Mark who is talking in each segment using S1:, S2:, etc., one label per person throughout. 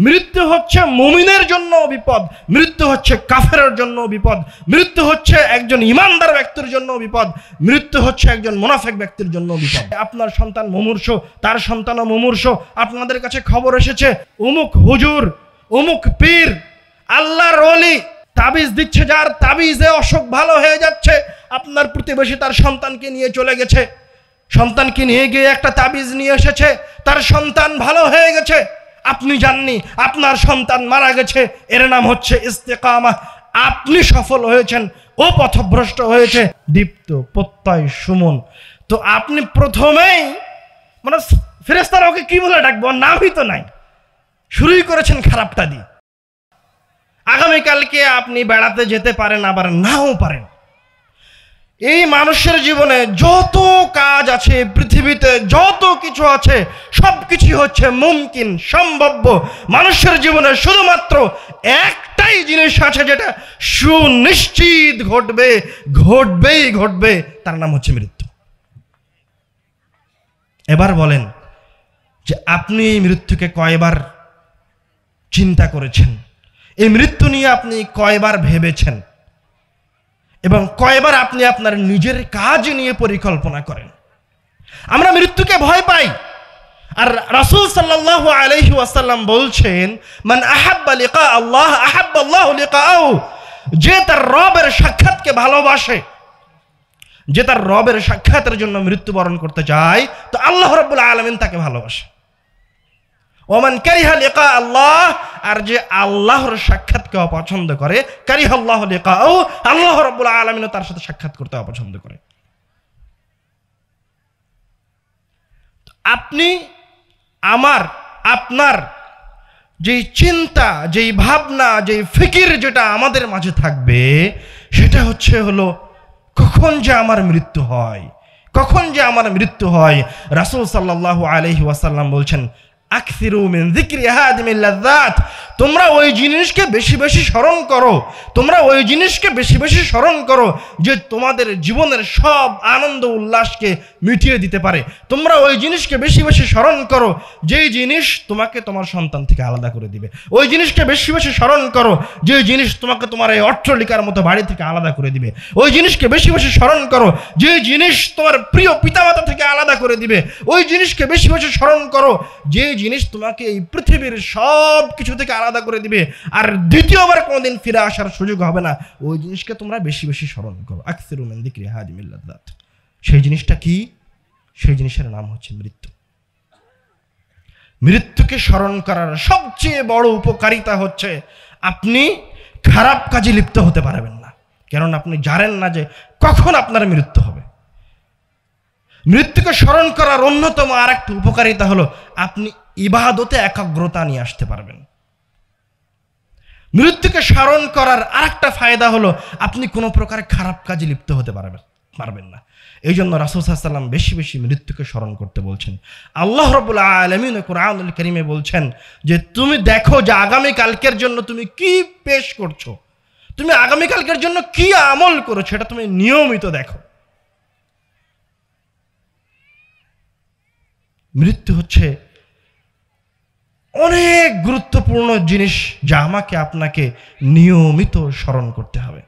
S1: মৃত্যু হচ্ছে মুমিনের জন্য বিপদ, মৃত্যু হচ্ছে কাফেরের জন্য বিপদ, মৃত্যু হচ্ছে একজন ইমানদার ব্যক্তির জন্য বিপদ, মৃত্যু হচ্ছে একজন মুনাফিক ব্যক্তির জন্য বিপদ। আপনার সন্তান মুমূর্ষ, তার সন্তানও মুমূর্ষ, আপনাদের কাছে খবর এসেছে অমুক হুজুর, অমুক পীর, আল্লাহর ওলি তাবিজ দিচ্ছে, যার তাবিজে অসুখ ভালো হয়ে যাচ্ছে। আপনার প্রতিবেশী তার সন্তানকে নিয়ে চলে গেছে, সন্তানকে নিয়ে গিয়ে একটা তাবিজ নিয়ে এসেছে, তার সন্তান ভালো হয়ে গেছে, আপনি জাননি, আপনার সন্তান মারা গেছে। এর নাম হচ্ছে ইস্তেকামা। আপনি সফল হয়েছেন, ও পথভ্রষ্ট হয়েছে। দীপ্ত প্রত্যয় সুমন। তো আপনি প্রথমেই মানে ফেরেশতারা ওকে কি বলে ডাকবো, নামই তো নাই, শুরুই করেছেন খারাপটা দিয়ে। আগামীকালকে আপনি বেড়াতে যেতে পারেন, আবার নাও পারেন। এই মানুষের জীবনে যত কাজ আছে, পৃথিবীতে যত কিছু আছে, সব কিছু হচ্ছে মুমকিন, সম্ভাব্য। মানুষের জীবনে শুধুমাত্র একটাই জিনিস আছে যেটা সুনিশ্চিত ঘটবে, ঘটবেই ঘটবে, তার নাম হচ্ছে মৃত্যু। এবার বলেন যে আপনি এই মৃত্যুকে কয়বার চিন্তা করেছেন, এই মৃত্যু নিয়ে আপনি কয়বার ভেবেছেন, এবং কয়বার আপনি আপনার নিজের কাজ নিয়ে পরিকল্পনা করেন। আমরা মৃত্যুকে ভয় পাই, আর রাসূল সাল্লাল্লাহু আলাইহি ওয়াসাল্লাম বলছেন, মান আহাব্বা লিকা আল্লাহ আহাব্বা আল্লাহু লিকাহু। যে তার রবের সাক্ষাৎকে ভালোবাসে, যে তার রবের সাক্ষাতের জন্য মৃত্যুবরণ করতে চায়, তো আল্লাহ রাব্বুল আলামিন তাকে ভালোবাসে। ওমান কারিহা লিকা আল্লাহ, আর যে আল্লাহর সাক্ষাৎকে অপছন্দ করে, কারিহাল্লাহু লিকাহু, আল্লাহ রাব্বুল আলামিন তার সাথে সাক্ষাৎ করতে অপছন্দ করে। আপনি আমার আপনার যেই চিন্তা, যেই ভাবনা, যেই ফিকির যেটা আমাদের মাঝে থাকবে, সেটা হলো কখন যে আমার মৃত্যু হয়, কখন যে আমার মৃত্যু হয়। রাসূল সাল্লাল্লাহু আলাইহি ওয়াসাল্লাম বলছেন, আকসিরু মিন যিকরি হাদিমিল লাযযাত। তোমরা ওই জিনিসকে বেশি বেশি স্মরণ করো, তোমরা ওই জিনিসকে বেশি বেশি স্মরণ করো যে তোমাদের জীবনের সব আনন্দ উল্লাসকে মিটিয়ে দিতে পারে। তোমরা ওই জিনিসকে বেশি বেশি স্মরণ করো যেই জিনিস তোমাকে তোমার সন্তান থেকে আলাদা করে দিবে। ওই জিনিসকে বেশি বেশি স্মরণ করো যে জিনিস তোমাকে তোমার এই অট্টালিকার মতো বাড়ি থেকে আলাদা করে দিবে। ওই জিনিসকে বেশি বেশি স্মরণ করো যে জিনিস তোমার প্রিয় পিতামাতা থেকে আলাদা করে দিবে। ওই জিনিসকে বেশি বেশি স্মরণ করো যে জিনিস তোমাকে এই পৃথিবীর সব কিছু থেকে আলাদা করে দিবে, আর দ্বিতীয়বার কোনোদিন ফিরে আসার সুযোগ হবে না। ওই জিনিসকে তোমরা বেশি বেশি স্মরণ করো। আকসিরু মিন যিকরি হাদিমিল লাযযাত। সেই জিনিসটা কি? সেই জিনিসের নাম হচ্ছে মৃত্যু। মৃত্যুকে স্মরণ করার সবচেয়ে বড় উপকারিতা হচ্ছে আপনি খারাপ কাজে লিপ্ত হতে পারবেন না, কারণ আপনি জানেন না যে কখন আপনার মৃত্যু হবে। মৃত্যুকে স্মরণ করার অন্যতম আর একটা উপকারিতা হলো আপনি ইবাদতে একাগ্রতা নিয়ে আসতে পারবেন। মৃত্যুকে স্মরণ করার আরেকটা ফায়দা হলো আপনি কোনো প্রকার খারাপ কাজে লিপ্ত হতে পারবেন না। এই জন্য রাসূল সাল্লাল্লাহু আলাইহি ওয়াসাল্লাম বেশি বেশি মৃত্যুকে স্মরণ করতে বলছেন। আল্লাহ রাব্বুল আলামিন কুরআনুল কারীমে বলছেন যে তুমি দেখো যে আগামীকালকের জন্য তুমি কি পেশ করছো, তুমি আগামীকালকের জন্য কি আমল করছো, এটা তুমি নিয়মিত দেখো। মৃত্যু হচ্ছে অনেক গুরুত্বপূর্ণ জিনিস যা আমাকে আপনাকে নিয়মিত স্মরণ করতে হবে।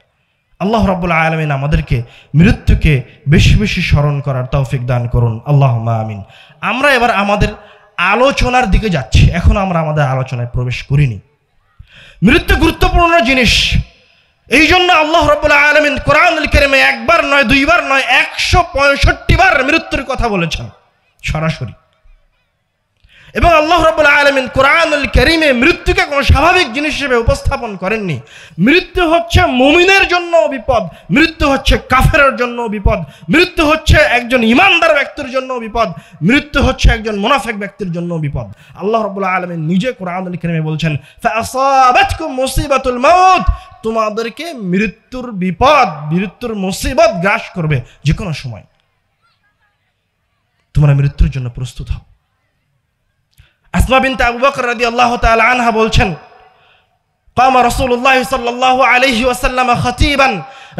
S1: আল্লাহ রাব্বুল আলামিন আমাদেরকে মৃত্যুকে বেশি বেশি স্মরণ করার তৌফিক দান করুন, আল্লাহুম্মা আমিন। আমরা এবার আমাদের আলোচনার দিকে যাচ্ছি, এখন আমরা আমাদের আলোচনায় প্রবেশ করিনি। মৃত্যু গুরুত্বপূর্ণ জিনিস, এই জন্য আল্লাহ রাব্বুল আলামিন কোরআনুল কারীমে একবার নয়, দুইবার নয়, 165 বার মৃত্যুর কথা বলেছেন সরাসরি। এবং আল্লাহ রাব্বুল আলামিন কোরআনুল কারীমে মৃত্যুকে কোনো স্বাভাবিক জিনিস হিসেবে উপস্থাপন করেননি। মৃত্যু হচ্ছে মুমিনের জন্য বিপদ, মৃত্যু হচ্ছে কাফেরের জন্য বিপদ, মৃত্যু হচ্ছে একজন ইমানদার ব্যক্তির জন্য বিপদ, মৃত্যু হচ্ছে একজন মুনাফিক ব্যক্তির জন্য বিপদ। আল্লাহ রাব্বুল আলামিন নিজে কোরআনুল কারীমে বলছেন, ফাআসাবাতকুম মুসিবাতুল মাউত, তোমাদেরকে মৃত্যুর বিপদ, মৃত্যুর মুসিবত গ্রাস করবে যে কোনো সময়, তোমরা মৃত্যুর জন্য প্রস্তুত হও। আসমা বিনতে আবু বকর রাদিয়াল্লাহু তাআলা আনহা বলছেন, কামা রাসূলুল্লাহ সাল্লাল্লাহু আলাইহি ওয়াসাল্লাম খতীবান,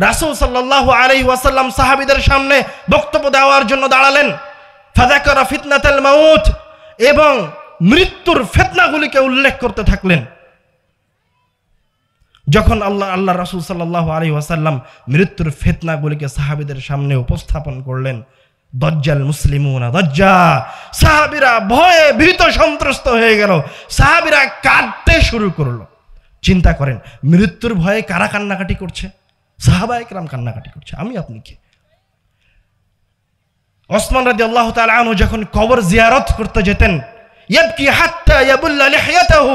S1: রাসূল সাল্লাল্লাহু আলাইহি ওয়াসাল্লাম সাহাবীদের সামনে বক্তব্য দেওয়ার জন্য দাঁড়ালেন। ফাযাকারা ফিতনাতাল মাউত, এবং মৃত্যুর ফিতনাগুলিকে উল্লেখ করতে থাকলেন। যখন আল্লাহ রাসূল সাল্লাল্লাহু আলাইহি ওয়াসাল্লাম মৃত্যুর ফিতনাগুলিকে সাহাবীদের সামনে উপস্থাপন করলেন, দজ্জাল মুসলিমুনা দজ্জা, সাহাবীরা ভয়ে ভীত সন্ত্রস্ত হয়ে গেল, সাহাবীরা কাঁদতে শুরু করলো। চিন্তা করেন, মৃত্যুর ভয়ে কারা কান্নাকাটি করছে? সাহাবায়ে কেরাম কান্নাকাটি করছে, আমি আপনি কে? ওসমান রাদিয়াল্লাহু তাআলা আনহু যখন কবর জিয়ারত করতে যেতেন, ইয়াবকি হাত্তা ইয়াবুল্লা লিহয়াতাহু,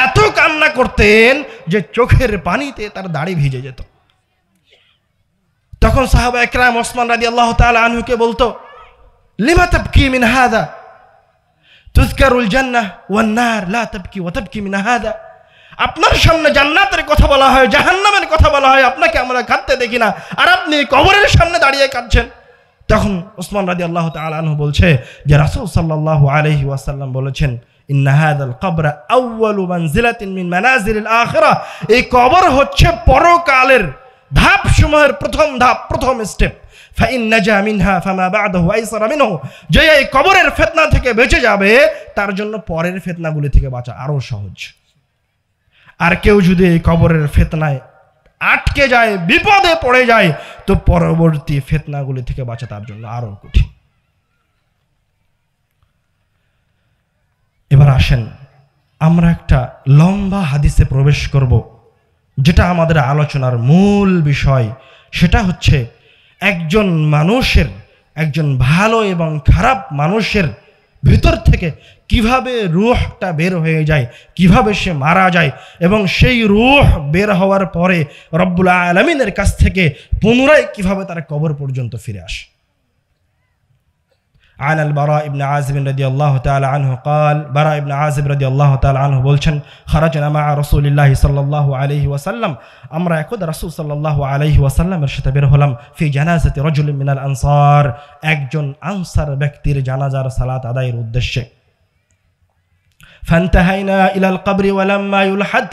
S1: এত কান্না করতেন যে চোখের পানিতে তার দাড়ি ভিজে যেত। তখন সাহাবা একরাম ওসমান রাদিয়াল্লাহু তাআলা আনহুকে বলতো, লিমা তাবকি মিন হাদা, তুযকারুল জান্নাহ ওয়ান নার, লা তাবকি ওয়া তাবকি মিন হাদা। আপনার সামনে জান্নাতের কথা বলা হয়, জাহান্নামের কথা বলা হয়, আপনাকে আমরা কাঁদতে দেখি না, আর আপনি কবরের সামনে দাঁড়িয়ে কাঁদছেন। তখন ওসমান রাদিয়াল্লাহু তাআলা আনহু বলছে যে রাসূল সাল্লাল্লাহু আলাইহি ওয়াসাল্লাম বলেছেন, ইন্না হাযাল কবরা আউয়ালু মানজিলাতিন মিন মানাজিলিল আখিরাহ, এই কবর হচ্ছে পরকালের ধাপ সমূহের প্রথম ধাপ, প্রথম স্টেপ। ফাইন নাজা মিনহা ফামা বা'দাহু আইসারা মিনহু, যে এই কবরের ফিতনা থেকে বেঁচে যাবে তার জন্য পরের ফিতনাগুলি থেকে বাঁচা আরো সহজ। আর কেউ যদি এই কবরের ফিতনায় আটকে যায়, বিপদে পড়ে যায়, তো পরবর্তী ফিতনাগুলি থেকে বাঁচা তার জন্য আরো কঠিন। এবার আসেন আমরা একটা লম্বা হাদিসে প্রবেশ করব, যেটা আমাদের আলোচনার মূল বিষয়। সেটা হচ্ছে একজন মানুষের, একজন ভালো এবং খারাপ মানুষের ভিতর থেকে কিভাবে রূহটা বের হয়ে যায়, কিভাবে সে মারা যায়, এবং সেই রূহ বের হওয়ার পরে রব্বুল আলামিনের কাছ থেকে পুনরায় কিভাবে তার কবর পর্যন্ত ফিরে আসে। عن البراء بن عازب رضي الله تعالى عنه قال, براء بن عازب رضي الله تعالى عنه বলছেন, خرجنا مع رسول الله صلى الله عليه وسلم, আমরা একদা রাসূল সাল্লাল্লাহু আলাইহি ওয়াসাল্লামের সাথে বের হলাম, ফি জানাজাতি রাজুলিন মিনাল আনসার, একজন আনসার ব্যক্তির জানাজার সালাত আদায়ের উদ্দেশ্যে। ফান্তাহাইনা ইলাল কবরি ওয়ালাম্মা ইউলহাদ,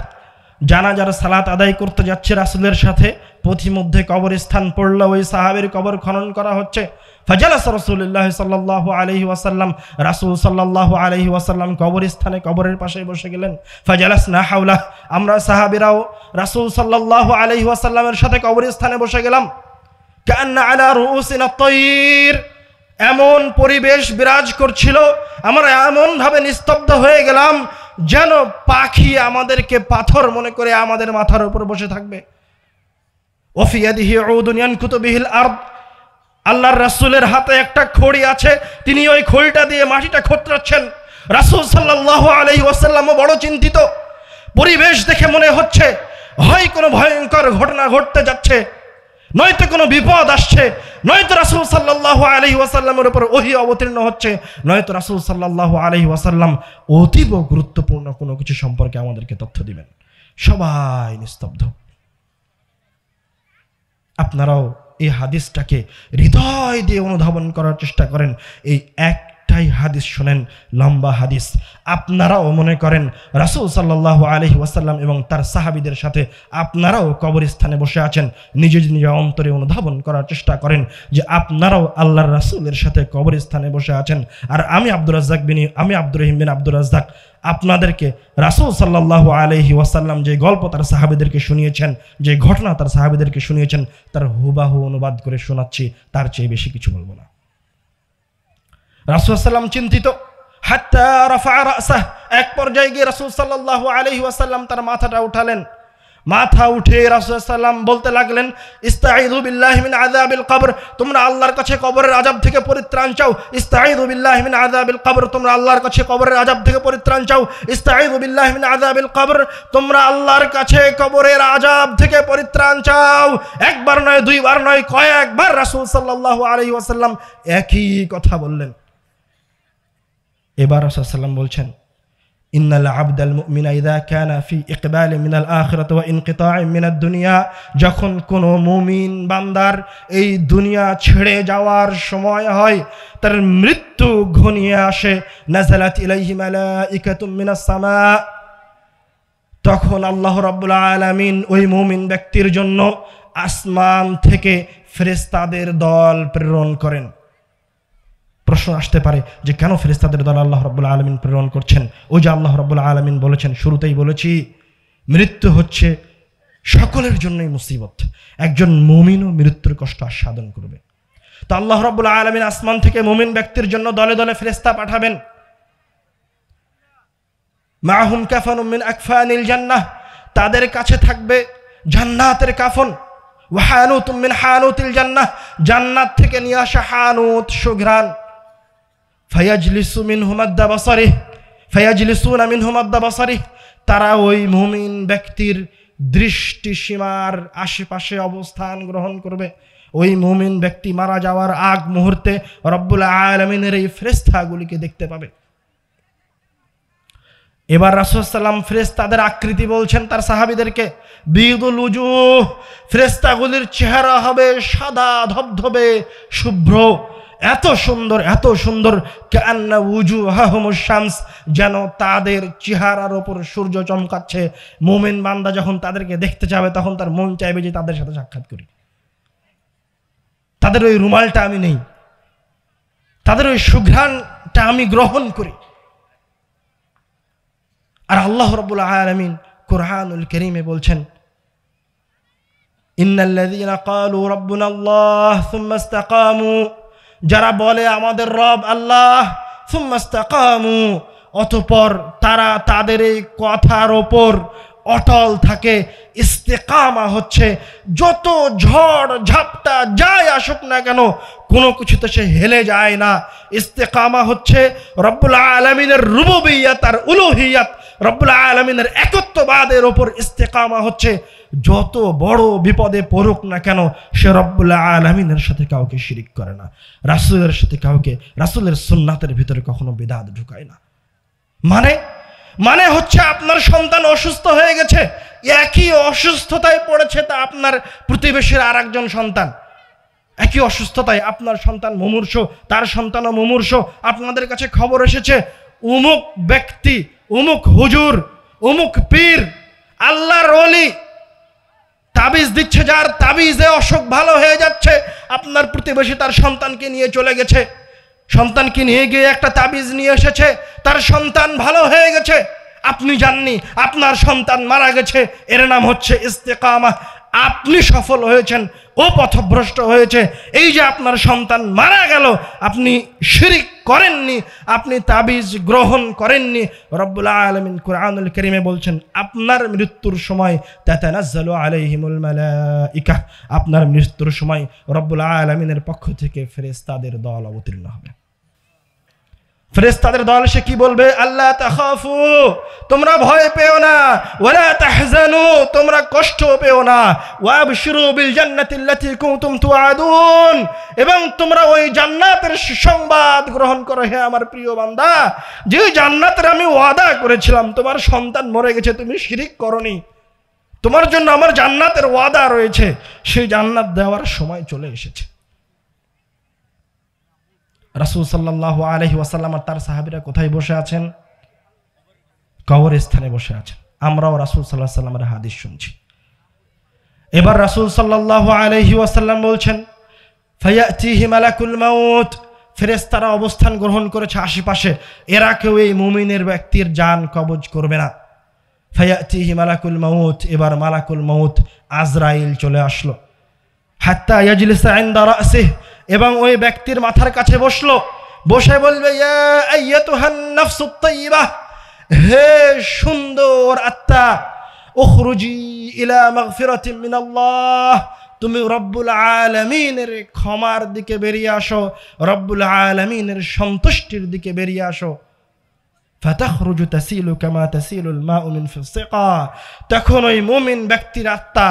S1: জানাজার সালাত আদায় করতে যাচ্ছে রাসূলের সাথে, পথিমধ্যে কবরস্থান পড়ল, ওই সাহাবীর কবর খনন করা হচ্ছে। ফাজালাস রাসূলুল্লাহ সাল্লাল্লাহু আলাইহি ওয়াসাল্লাম, রাসূল সাল্লাল্লাহু আলাইহি ওয়াসাল্লাম কবরস্থানে কবরের পাশে বসে গেলেন। ফাজালাসনা হাওলা, আমরা সাহাবীরাও রাসূল সাল্লাল্লাহু আলাইহি ওয়াসাল্লামের সাথে কবরস্থানে বসে গেলাম। কান্না আলা রুউসিনা তায়র, এমন পরিবেশ বিরাজ করছিল, আমরা এমন ভাবে নিস্তব্ধ হয়ে গেলাম যেন পাখি আমাদেরকে পাথর মনে করে আমাদের মাথার উপর বসে থাকবে। ওফি ইয়াদিহি উদুন ইয়ানকুতু বিহিল আরদ, আল্লাহর রাসূলের হাতে একটা খড়ি আছে, তিনি ওই খড়িটা দিয়ে মাটিটা খোঁতরাচ্ছেন। রাসূল সাল্লাল্লাহু আলাইহি ওয়াসাল্লামও বড় চিন্তিত। পরিবেশ দেখে মনে হচ্ছে হয় কোনো ভয়ঙ্কর ঘটনা ঘটতে যাচ্ছে, নয়তো কোনো বিপদ আসছে, নয়তো রাসূল সাল্লাল্লাহু আলাইহি ওয়াসাল্লামের উপর ওহী অবতীর্ণ হচ্ছে, নয়তো রাসূল সাল্লাল্লাহু আলাইহি ওয়াসাল্লাম অতীব গুরুত্বপূর্ণ কোনো কিছু সম্পর্কে আমাদেরকে তথ্য দিবেন। সবাই নিস্তব্ধ। আপনারাও এই হাদিসটাকে হৃদয় দিয়ে অনুধাবন করার চেষ্টা করেন। এই একটাই হাদিস শোনেন, লম্বা হাদিস। আপনারাও মনে করেন রাসূল সাল্লাল্লাহু আলাইহি ওয়াসাল্লাম এবং তার সাহাবীদের সাথে আপনারাও কবরস্থানে বসে আছেন। নিজে নিজে অন্তরে অনুধাবন করার চেষ্টা করেন যে আপনারাও আল্লাহর রাসূলের সাথে কবরস্থানে বসে আছেন। আর আমি আব্দুর রহিম বিন আব্দুর রাজ্জাক আপনাদেরকে রাসূল সাল্লাল্লাহু আলাইহি ওয়াসাল্লাম যে গল্প তার সাহাবীদেরকে শুনিয়েছেন, যে ঘটনা তার সাহাবীদেরকে শুনিয়েছেন, তার হুবাহু অনুবাদ করে শোনাচ্ছি, তার চেয়ে বেশি কিছু বলবো না। রাসূল সাল্লাম চিন্তিত, হাত্তা রাফা রাসাহ, এক পর্যায়ে গিয়ে রাসূল সাল্লাল্লাহু আলাইহি ওয়াসাল্লাম তার মাথাটা উঠালেন। মাথা উঠে রাসূল সাল্লাম বলতে লাগলেন, ইস্তাঈযু বিল্লাহি মিন আযাবিল কবর, তোমরা আল্লাহর কাছে কবরের আযাব থেকে পরিত্রাণ চাও। ইস্তাঈযু বিল্লাহি মিন আযাবিল কবর, তোমরা আল্লাহর কাছে কবরের আযাব থেকে পরিত্রাণ চাও। ইস্তাঈযু বিল্লাহি মিন আযাবিল কবর, তোমরা আল্লাহর কাছে কবরের আযাব থেকে পরিত্রাণ চাও। একবার নয়, দুইবার নয়, কয়েকবার রাসূল সাল্লাল্লাহু আলাইহি ওয়াসাল্লাম একই কথা বললেন। এবার রাসূল সাল্লাম বলছেন, ইন্নাল আবদাল মুমিনা ইযা কানা ফি ইকবালি মিনাল আখিরাতি ওয়া ইনকিতা'i মিনাদ দুনিয়া, যখন কোনো মুমিন বান্দার এই দুনিয়া ছেড়ে যাওয়ার সময় হয়, তার মৃত্যু ঘনিয়ে আসে, নাযালাত ইলাইহি মালাইকাতুম মিনাস সামা, তখন আল্লাহ রাব্বুল আলামিন ওই মুমিন ব্যক্তির জন্য আসমান থেকে ফেরেশতাদের দল প্রেরণ করেন। প্রশ্ন আসতে পারে যে কেন ফেরেশতাদের দল আল্লাহ রাব্বুল আলামিন প্রেরণ করছেন? ওই যে আল্লাহ রাব্বুল আলামিন বলেছেন, শুরুতেই বলেছি, মৃত্যু হচ্ছে সকলের জন্যই মুসিবত। একজন মুমিনও মৃত্যুর কষ্ট আস্বাদন করবে। তো আল্লাহ রাব্বুল আলামিন আসমান থেকে মুমিন ব্যক্তির জন্য দলে দলে ফেরেশতা পাঠাবেন। মাহুম কাফানুম মিন আকফানিল জান্নাহ, তাদের কাছে থাকবে জান্নাতের কাফন। ওয়া হানুতুম মিন হানুতিল জান্নাহ, জান্নাত থেকে নিয়ে আসা হানুত সুঘ্রাণ। ফায়াজলিসু মিনহুম আদা বাসারিহ, ফায়াজলিসুনা মিনহুম আদা বাসারিহ, তারা ওই মুমিন ব্যক্তির দৃষ্টি সীমার আশেপাশে অবস্থান গ্রহণ করবে। ওই মুমিন ব্যক্তি মারা যাওয়ার আগ মুহূর্তে রব্বুল আলামিনের এই ফেরেশতাগুলিকে দেখতে পাবে। এবার রাসূল সাল্লাম ফেরেশতাদের আকৃতি বলছেন তার সাহাবীদেরকে, বিদুল উজুহ, ফেরেশতাগুলির চেহারা হবে সাদা ধবধবে শুভ্র, এত সুন্দর এত সুন্দর, কান্না উজুহাহুমুশ শামস, যেন তাদের চেহারার ওপর সূর্য চমকাচ্ছে। মুমিন বান্দা যখন তাদেরকে দেখতে যাবে তখন তার মন চাইবে যে তাদের সাথে সাক্ষাৎ করি, তাদের ওই রুমালটা আমি নেই, তাদের ওই সুঘ্রাণটা আমি গ্রহণ করি। আর আল্লাহ রাব্বুল আলামিন কুরআনুল কারীমে বলছেন, ইন্নাল্লাযীনা ক্বালু রাব্বুনাল্লাহ সুম্মা ইসতাকামু, যারা বলে আমাদের রব আল্লাহ, সুম্মা ইসতাকামু, অতঃপর তারা তাদের এই কথার ওপর অটল থাকে। ইস্তেকামা হচ্ছে যত ঝড় ঝাপটা যাই আসুক না কেন কোনো কিছুতে সে হেলে যায় না। ইস্তেকামা হচ্ছে রব্বুল আলামিনের রুবুবিয়্যাত আর উলুহিয়্যাত, রব্বুল আলামিনের একত্ববাদের ওপর ইস্তেকামা হচ্ছে যত বড় বিপদে পড়ুক না কেন সে রব্বুল আলামিনের সাথে কাউকে শিরিক করে না, রাসূলের সাথে কাউকে, রাসূলের সুন্নাতের ভিতরে কখনো বিদআত ঢুকায় না। মানে হচ্ছে আপনার সন্তান অসুস্থ হয়ে গেছে, একই অসুস্থতায় পড়েছে তা আপনার প্রতিবেশীর আর একজন সন্তান, একই অসুস্থতায় আপনার সন্তান মুমূর্ষ, তার সন্তানও মুমূর্ষ। আপনাদের কাছে খবর এসেছে উমুক ব্যক্তি, উমুক হুজুর, উমুক পীর, আল্লাহর ওলি তাবিজ দিচ্ছে, যার তাবিজে অসুখ ভালো হয়ে যাচ্ছে। আপনার প্রতিবেশী তার সন্তানকে নিয়ে চলে গেছে, সন্তানকে নিয়ে গিয়ে একটা তাবিজ নিয়ে এসেছে, তার সন্তান ভালো হয়ে গেছে, আপনি জাননি, আপনার সন্তান মারা গেছে। এর নাম হচ্ছে ইস্তেকামা। আপনি সফল হয়েছেন, ও পথভ্রষ্ট হয়েছে। এই যে আপনার সন্তান মারা গেল, আপনি শিরিক করেননি, আপনি তাবিজ গ্রহণ করেননি। রব্বুল আলামিন কুরআনুল কারীমে বলছেন, আপনার মৃত্যুর সময় তাতানাজ্জালু আলাইহিমুল মালাইকা, আপনার মৃত্যুর সময় রব্বুল আলামিনের পক্ষ থেকে ফেরেশতাদের দল অবতীর্ণ হবে। ফেরেশতাদের দল সে কি বলবে? আল্লাহ তাখাফু, তোমরা ভয় পেও না, ওয়ালা তাহজানু, তোমরা কষ্ট পেও না, ওয়াবশিরু বিল জান্নাতিল্লাতী কুনতুম তুআদুন, এবং তোমরা ওই জান্নাতের সুসংবাদ গ্রহণ করো হে আমার প্রিয় বান্দা, যে জান্নাতের আমি ওয়াদা করেছিলাম। তোমার সন্তান মরে গেছে, তুমি শিরিক করনি, তোমার জন্য আমার জান্নাতের ওয়াদা রয়েছে, সেই জান্নাত দেওয়ার সময় চলে এসেছে। রাসূল সাল্লাল্লাহু আলাইহি ওয়াসাল্লাম আর তার সাহাবীরা কোথায় বসে আছেন? কবরস্থানে বসে আছেন। আমরাও রাসূল সাল্লাল্লাহু আলাইহি ওয়াসাল্লামের হাদিস শুনছি। এবার রাসূল সাল্লাল্লাহু আলাইহি ওয়াসাল্লাম বলছেন, ফায়াতিহি মালাকুল মাউত, ফেরেশতারা অবস্থান গ্রহণ করেছে আশেপাশে, এরা কেউ এই মুমিনের ব্যক্তির জান কবজ করবে না। ফায়াতিহি মালাকুল মাউত, এবার মালাকুল মাউত আজরাইল চলে আসলো। হাত্তা ইয়াজলিসা ইনদা রাসিহি, এবং ওই ব্যক্তির মাথার কাছে বসলো, বসে বলবে, ইয়া আইয়াতুহান নাফসুত তাইয়্যিবাহ, হে সুন্দর আত্মা, উখরুজি ইলা মাগফিরাতিন মিনাল্লাহ, তুমি রব্বুল আলামিনের ক্ষমার দিকে বেরিয়ে আসো, রব্বুল আলামিনের সন্তুষ্টির দিকে বেরিয়ে আসো। ফাতাখরুজু তাসিলু কামা তাসিলুল মাউ মিন ফিসসিকা, তখন ওই মুমিন ব্যক্তির আত্মা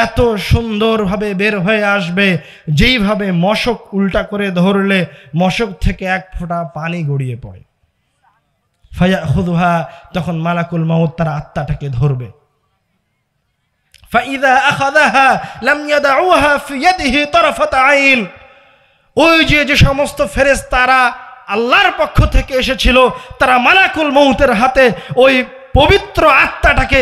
S1: এত সুন্দরভাবে বের হয়ে আসবে যেইভাবে মশক উল্টা করে ধরলে মশক থেকে এক ফোঁটা পানি গড়িয়ে পড়ে। ফায়াখুযুহা, তখন মালাকুল মাউত তার আত্মাটাকে ধরবে। ফাইযা আখাযাহা লাম ইয়াদউহা ফি ইয়াদিহি তারফাত আইন, ওই যে সমস্ত ফেরেশতারা আল্লাহর পক্ষ থেকে এসেছিল, তারা মালাকুল মউতের হাতে ওই পবিত্র আত্মাটাকে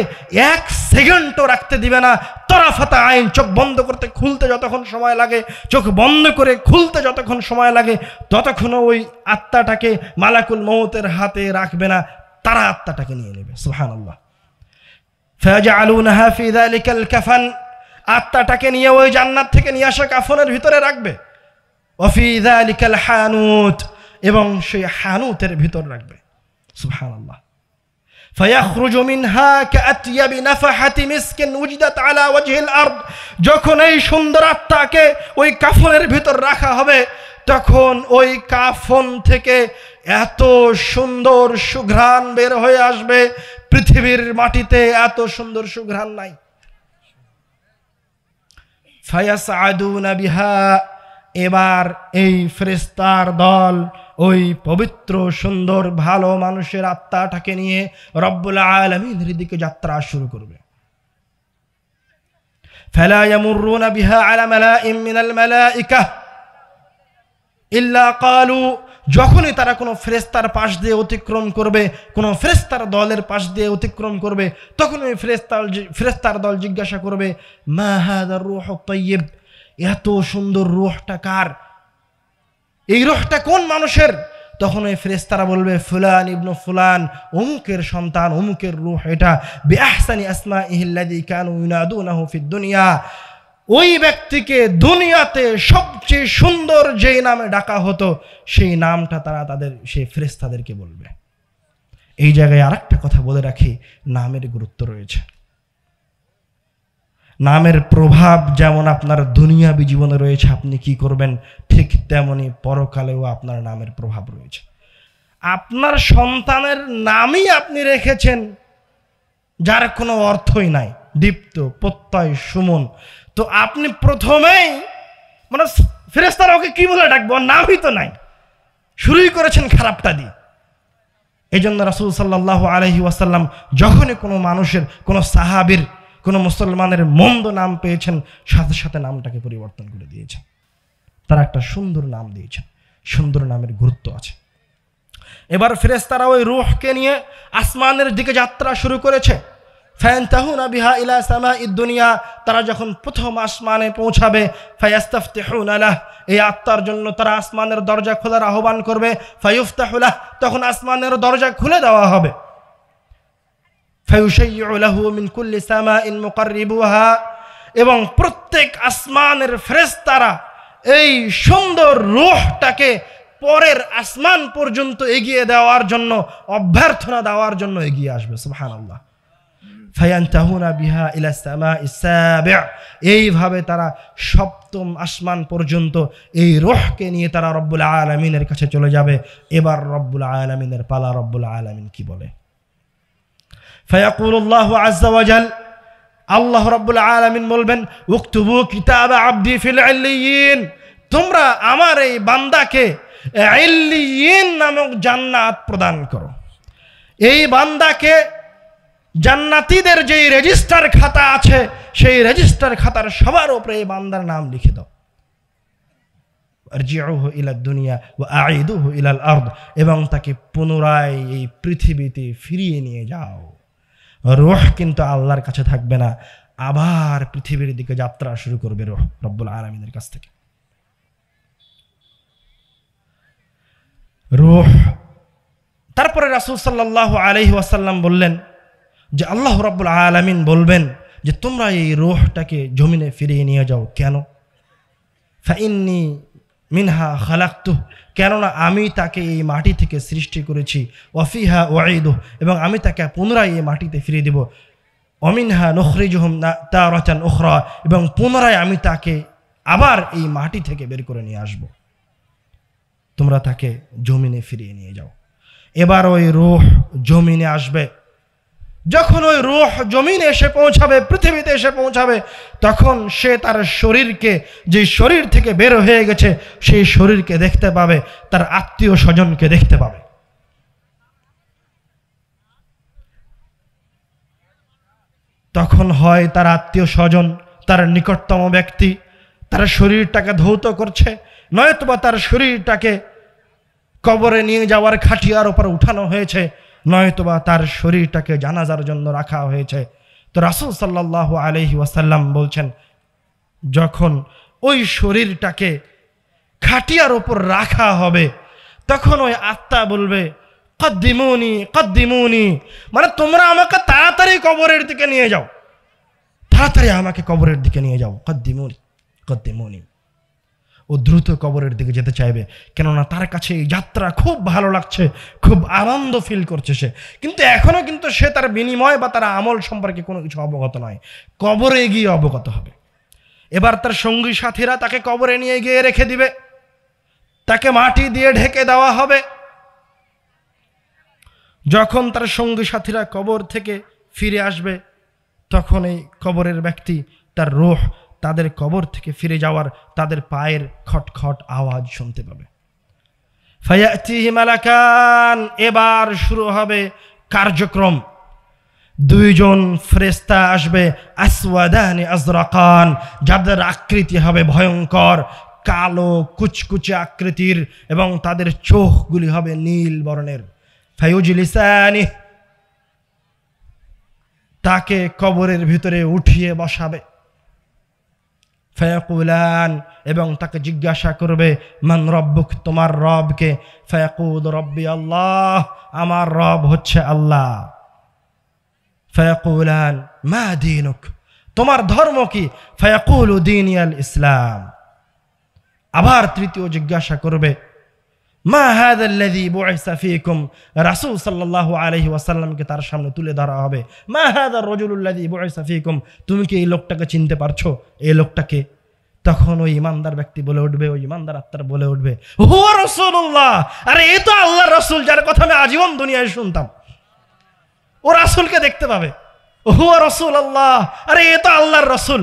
S1: 1 সেকেন্ডও রাখতে দিবে না। তরাফাতা আইন, চোখ বন্ধ করতে খুলতে যতক্ষণ সময় লাগে, চোখ বন্ধ করে খুলতে যতক্ষণ সময় লাগে, ততক্ষণও ওই আত্মাটাকে মালাকুল মউতের হাতে রাখবে না, তারা আত্মাটাকে নিয়ে নেবে। সুবহানাল্লাহ। ফায়াজআলুনাহা ফি যালিকাল কাফান, আত্মাটাকে নিয়ে ওই জান্নাত থেকে নিয়ে আসা কাফনের ভিতরে রাখবে। ওয়া ফি যালিকাল হানুত, এবং সেই হানুতের ভিতর রাখবে। সুবহানাল্লাহ। ফায়াখরুজু মিনহা কাআতিয়াবি নাফাহাতি মিসকিন উজিদাত আলা ওয়াজহিল আরদ, যখন এই সুন্দর আত্মাকে ওই কাফনের ভিতর রাখা হবে, তখন ওই কাফন থেকে এত সুন্দর সুঘ্রাণ বের হয়ে আসবে, পৃথিবীর মাটিতে এত সুন্দর সুঘ্রাণ নাই। ফায়াসআদুনা বিহা, এবার এই ফেরেশতার দল ওই পবিত্র সুন্দর ভালো মানুষের আত্মাটাকে নিয়ে রব্বুল আলামিনের দিকে যাত্রা শুরু করবে। ফালা ইয়ামুরুনা বিহা আলা মালাইন মিনাল মালাইকা ইল্লা ক্বালু, যখনই তারা কোনো ফেরেশতার পাশ দিয়ে অতিক্রম করবে, কোনো ফেরেশতার দলের পাশ দিয়ে অতিক্রম করবে, তখন ওই ফেরেশতার দল জিজ্ঞাসা করবে, মা হাযার রূহুত তাইয়্যিব, এত সুন্দর রূহটা কার, এই রূহটা কোন মানুষের? তখন ওই ফেরেশতারা বলবে, ফুলান ইবনু ফুলান, অমুকের সন্তান, অমুকের রূহ এটা, বিআহসানি আসমাইহিল্লাযী কানু ইউনাদুনাহু ফিদ দুনিয়া, ওই ব্যক্তিকে দুনিয়াতে সবচেয়ে সুন্দর যেই নামে ডাকা হতো সেই নামটা তারা তাদের সেই ফেরেশতাদেরকে বলবে। এই জায়গায় আরেকটা কথা বলে রাখি, নামের গুরুত্ব রয়েছে। নামের প্রভাব যেমন আপনার দুনিয়াবী জীবনে রয়েছে, আপনি কি করবেন, ঠিক তেমনি পরকালেও আপনার নামের প্রভাব রয়েছে। আপনার সন্তানের নামই আপনি রেখেছেন যার কোনো অর্থই নাই, দীপ্ত, প্রত্যয়, সুমন, তো আপনি প্রথমেই মানে ফেরেশতারা ওকে কি বলে ডাকবো, নামই তো নাই, শুরুই করেছেন খারাপটা দিয়ে। এই জন্য রাসূল সাল্লাল্লাহু আলাইহি ওয়াসাল্লাম যখনই কোনো মানুষের, কোনো সাহাবীর, কোনো মুসলমানের মন্দ নাম পেয়েছেন, সাথে সাথে নামটাকে পরিবর্তন করে দিয়েছেন। তারা একটা সুন্দর নাম দিয়েছেন, সুন্দর নামের গুরুত্ব আছে। এবার ফেরেশতারা ওই রূহকে নিয়ে আসমানের দিকে যাত্রা শুরু করেছে। ফায়ানতাহুনা বিহা ইলা সামাইদ দুনিয়া, তারা যখন প্রথম আসমানে পৌঁছাবে, ফায়াস্তাফতিহুনা লাহ, এই আত্মার জন্য তারা আসমানের দরজা খোলার আহ্বান করবে। ফায়ুফতাহু লাহ, তখন আসমানের দরজা খুলে দেওয়া হবে। ফায়ুশাইয়্যু লাহু মিন কুল্লি সামাইন মুকাররিবুহা, এবং প্রত্যেক আসমানের ফেরেশতারা এই সুন্দর রূহটাকে পরের আসমান পর্যন্ত এগিয়ে দেওয়ার জন্য, অভ্যর্থনা দেওয়ার জন্য এগিয়ে আসবে। সুবহানাল্লাহ। ফায়ানতাহুনা বিহা ইলা সামাইস সাবি', এইভাবে তারা সপ্তম আসমান পর্যন্ত এই রূহকে নিয়ে তারা রব্বুল আলামিনের কাছে চলে যাবে। এবার রব্বুল আলামিনের পালা। রব্বুল আলামিন কি বলে? ফায়াকুলুল্লাহু আযজা ওয়া জাল, আল্লাহ রব্বুল আলামিন বলবেন, উকতুবু কিতাবা আবদি ফিল ইল্লিয়িন, তোমরা আমার এই বান্দাকে ইল্লিয়িন নামক জান্নাত প্রদান করো। এই বান্দাকে জান্নাতীদের যে রেজিস্টার খাতা আছে, সেই রেজিস্টার খাতার সবার উপরে এই বান্দার নাম লিখে দাও। আরজিউহু ইলা দুনিয়া ওয়া আঈদুহু ইলাল আরদ, এবং তাকে পুনরায় এই পৃথিবীতে ফিরিয়ে নিয়ে যাও। রূহ কিন্তু আল্লাহর কাছে থাকবে না, আবার পৃথিবীর দিকে যাত্রা শুরু করবে রূহ রব্বুল আলামিনের কাছ থেকে। রূহ, তারপরে রাসূল সাল্লাল্লাহু আলাইহি ওয়াসাল্লাম বললেন যে আল্লাহ রাব্বুল আলামিন বলবেন যে তোমরা এই রূহটাকে জমিনে ফিরিয়ে নিয়ে যাও। কেন? ফাইন্নী মিনহা খালাকতুহ, কেননা আমি তাকে এই মাটি থেকে সৃষ্টি করেছি। ওয়াফিহা উঈদুহ, এবং আমি তাকে পুনরায় এই মাটিতে ফিরিয়ে দেব। ওমিনহা নুখরিজুহুম তারাতান উখরা, এবং পুনরায় আমি তাকে আবার এই মাটি থেকে বের করে নিয়ে আসব। তোমরা তাকে জমিনে ফিরিয়ে নিয়ে যাও। এবার ওই রূহ জমিনে আসবে। যখন ওই রূহ জমিনে এসে পৌঁছাবে, পৃথিবীতে এসে পৌঁছাবে, তখন সে তার শরীরকে, যে শরীর থেকে বের হয়ে গেছে, সেই শরীরকে দেখতে পাবে, তার আত্মীয় স্বজনকে দেখতে পাবে। তখন হয় তার আত্মীয় স্বজন, তার নিকটতম ব্যক্তি তার শরীরটাকে ধৌত করছে, নয়তোবা তার শরীরটাকে কবরে নিয়ে যাওয়ার খাটিয়ার উপর উঠানো হয়েছে, নয়তোবা তার শরীরটাকে জানাজার জন্য রাখা হয়েছে। তো রাসূল সাল্লাল্লাহু আলাইহি ওয়াসাল্লাম বলছেন, যখন ওই শরীরটাকে খাটিয়ার উপর রাখা হবে তখন ওই আত্মা বলবে, কদ্দিমুনি কদ্দিমুনি, মানে তোমরা আমাকে তাড়াতাড়ি কবরের দিকে নিয়ে যাও, তাড়াতাড়ি আমাকে কবরের দিকে নিয়ে যাও, কদ্দিমুনি কদ্দিমুনি। ও দ্রুত কবরের দিকে যেতে চাইবে, কেননা তার কাছে এই যাত্রা খুব ভালো লাগছে, খুব আনন্দ ফিল করছে সে, কিন্তু এখনো কিন্তু সে তার বিনিময় বা তার আমল সম্পর্কে কোনো কিছু অবগত নয়। কবরে গিয়ে অবগত হবে। এবার তার সঙ্গী সাথীরা তাকে কবরে নিয়ে গিয়ে রেখে দিবে, তাকে মাটি দিয়ে ঢেকে দেওয়া হবে। যখন তার সঙ্গী সাথীরা কবর থেকে ফিরে আসবে তখন এই কবরের ব্যক্তি তার রূহ তাদের কবর থেকে ফিরে যাওয়ার তাদের পায়ের খটখট আওয়াজ শুনতে পাবে। ফায়াতিহি মালাকান, এবার শুরু হবে কার্যক্রম। দুইজন ফেরেশতা আসবে, আসওয়াদানি আজরাকান, যাদের আকৃতি হবে ভয়ঙ্কর, কালো কুচকুচে আকৃতির, এবং তাদের চোখগুলি হবে নীল বর্ণের। ফায়ুজলিসানি, তাকে কবরের ভিতরে উঠিয়ে বসাবে। ফায়াকুলান, এবং তাকে জিজ্ঞাসা করবে, মান রব্বুক, তোমার রবকে? ফায়াকুল রব্বি আল্লাহ, আমার রব হচ্ছে আল্লাহ। ফায়াকুলান মা দীনুক, তোমার ধর্ম কি? ফায়াকুলু দীনি আল ইসলাম। আবার তৃতীয় জিজ্ঞাসা করবে, মা হাযা আল্লাযী বুইসা ফীকুম, রাসূল সাল্লাল্লাহু আলাইহি ওয়াসাল্লামকে তার সামনে তুলে ধরা হবে। মা হাযা আর-রাজুলুল্লাযী বুইসা ফীকুম, তুমি কি এই লোকটাকে চিনতে পারছো? এই লোকটাকে? তখন ওই ইমানদার ব্যক্তি বলে উঠবে, ওই ইমানদার আত্মার বলে উঠবে, হুয়া রাসূলুল্লাহ, আরে এ তো আল্লাহর রাসূল, যার কথা আমি আজীবন দুনিয়ায় শুনতাম। ও রাসূলকে দেখতে পাবে, হুয়া রাসূলুল্লাহ, আরে এ তো আল্লাহর রাসূল।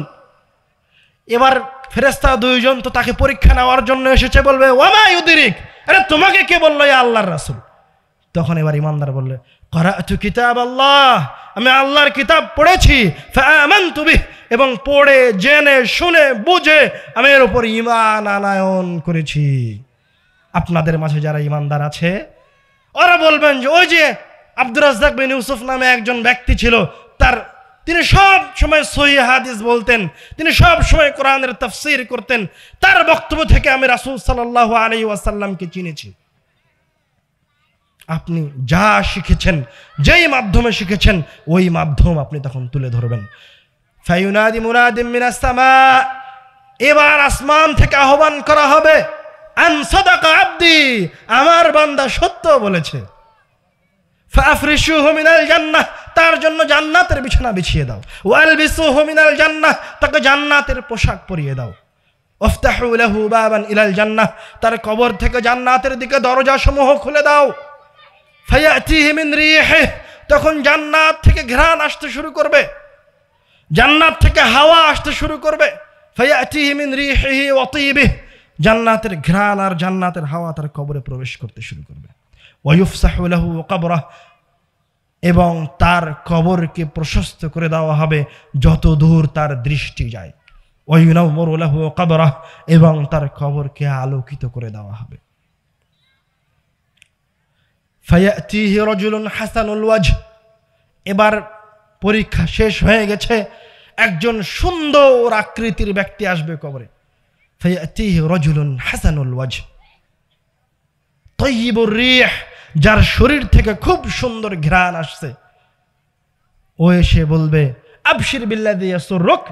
S1: এবার ফেরেশতা দুইজন তো তাকে পরীক্ষা নেওয়ার জন্য এসেছে, বলবে ওয়ামা ইউদরিক, আরে তোমাকে কে বললো এ আল্লাহর রাসূল? তখন এবার ইমানদার বললে, ক্বরা'তু কিতাবাল্লাহ, আমি আল্লাহর কিতাব পড়েছি, ফাআমানতু বিহি, এবং পড়ে জেনে শুনে বুঝে আমি এর উপর ঈমান আনয়ন করেছি। আপনাদের মাঝে যারা ঈমানদার আছে ওরা বলবেন যে ওই যে আব্দুর রাজ্জাক বিন ইউসুফ নামে একজন ব্যক্তি ছিল, তিনি সব সময় সহিহ হাদিস বলতেন, তিনি সব সময় কোরআনের তাফসীর করতেন, তার বক্তব্য থেকে আমি রাসূল সাল্লাল্লাহু আলাইহি ওয়াসাল্লামকে চিনেছি। আপনি যা শিখেছেন, যেই মাধ্যমে শিখেছেন, ওই মাধ্যম আপনি তখন তুলে ধরবেন। ফায়ুনাদি মুনাদিম মিনাস সামা, এবার আসমান থেকে আহ্বান করা হবে, আন সাদাকা আবদি, আমার বান্দা সত্য বলেছে। ফাফরিশুহু মিনাল জান্নাহ, তার জন্য জান্নাতের বিছানা বিছিয়ে দাও। ওয়ালবিসুহু মিনাল জান্নাহ, তাকে জান্নাতের পোশাক পরিয়ে দাও। ওয়াফতাহু লাহু বাবান ইলাল জান্নাহ, তার কবর থেকে জান্নাতের দিকে দরজা সমূহ খুলে দাও। ফায়াতিহি মিন রিহি, তখন জান্নাত থেকে ঘ্রাণ আসতে শুরু করবে, জান্নাত থেকে হাওয়া আসতে শুরু করবে। ফায়াতিহি মিন রিহিহি ওয়া তিবিহি, জান্নাতের ঘ্রাণ আর জান্নাতের হাওয়া তার কবরে প্রবেশ করতে শুরু করবে। ওয়ায়ুফসাহু লাহু কবরাহ, এবং তার কবরকে প্রশস্ত করে দেওয়া হবে যত দূর তার দৃষ্টি যায়। ওয়ায়ুনাওমিরু লাহু কবরাহ, এবং তার কবরকে আলোকিত করে দেওয়া হবে। ফায়াতিহি রাজুলুন হাসানুল ওয়াজহ, এবার পরীক্ষা শেষ হয়ে গেছে, একজন সুন্দর আকৃতির ব্যক্তি আসবে কবরে। ফায়াতিহি রাজুলুন হাসানুল ওয়াজহ তাইয়িবুর রিহ, যার শরীর থেকে খুব সুন্দর ঘ্রাণ আসছে। ও এসে বলবে, আবশির বিল্লাযী ইয়াসুররুক,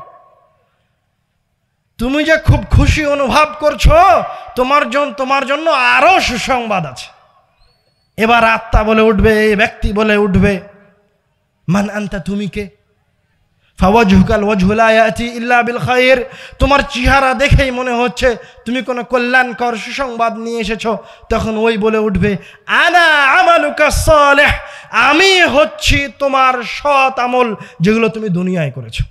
S1: তুমি যে খুব খুশি অনুভব করছো, তোমার জন্য আরো সুসংবাদ আছে। এবার আত্মা বলে উঠবে, এই ব্যক্তি বলে উঠবে, মান আনতা, তুমি কে? ফাওয়াজহুকাল ওয়াজহু লা ইয়াতি ইল্লা বিল খায়র, তোমার চেহারা দেখেই মনে হচ্ছে তুমি কোনো কল্যাণকর সুসংবাদ নিয়ে এসেছো। তখন ওই বলে উঠবে, আনা আমালুকা সালিহ, আমি হচ্ছি তোমার সৎ আমল যেগুলো তুমি দুনিয়ায় করেছো।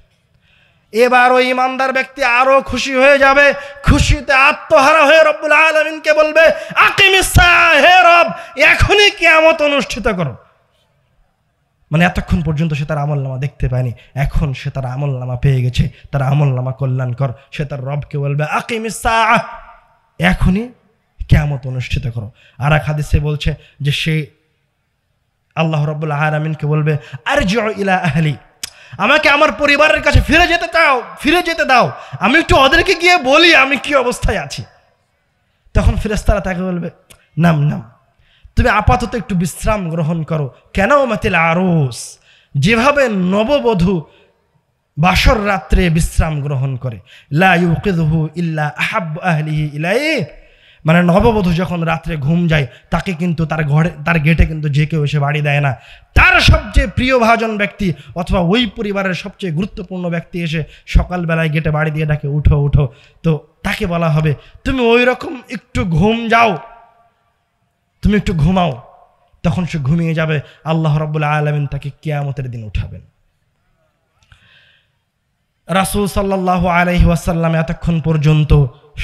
S1: এবার ওই ইমানদার ব্যক্তি আরো খুশি হয়ে যাবে, খুশিতে আত্মহারা হয়ে রব্বুল আলামিনকে বলবে, আকিমিস সাআহ, হে রব এখনই কিয়ামত অনুষ্ঠিত করো। মানে এতক্ষণ পর্যন্ত সে তার আমলনামা দেখতে পায়নি, এখন সে তার আমলনামা পেয়ে গেছে, তার আমলনামা কল্যাণকর। সে তার রবকে বলবে, আকিমিস সাআহ, এখনই কিয়ামত অনুষ্ঠিত করো। আর এক হাদিসে বলছে যে সে আল্লাহ রাব্বুল আলামিনকে বলবে আরজিউ ইলা আহলি, আমাকে আমার পরিবারের কাছে ফিরে যেতে দাও, আমি একটু ওদেরকে গিয়ে বলি আমি কি অবস্থায় আছি। তখন ফেরেশতারা তাকে বলবে নাম, তুমি আপাতত একটু বিশ্রাম গ্রহণ করো। কেন মাতিল আরুস, যেভাবে নববধূ বাসর রাত্রে বিশ্রাম গ্রহণ করে, লা ইউকিযুহু ইল্লা আহাব্বু আহলিহি ইলাইহি, মানে নববধূ যখন রাত্রে ঘুম যায় তাকে কিন্তু তার গেটে কিন্তু যে কেউ এসে বাড়ি দেয় না, তার সবচেয়ে প্রিয়ভাজন ব্যক্তি অথবা ওই পরিবারের সবচেয়ে গুরুত্বপূর্ণ ব্যক্তি এসে সকালবেলায় গেটে বাড়ি দিয়ে ডাকে উঠো উঠো, তো তাকে বলা হবে তুমি ওই রকম একটু ঘুম যাও, তুমি একটু ঘুমাও। তখন সে ঘুমিয়ে যাবে, আল্লাহ রাব্বুল আলামিন তাকে কিয়ামতের দিন উঠাবেন। রাসূল সাল্লাল্লাহু আলাইহি ওয়াসাল্লাম এতক্ষণ পর্যন্ত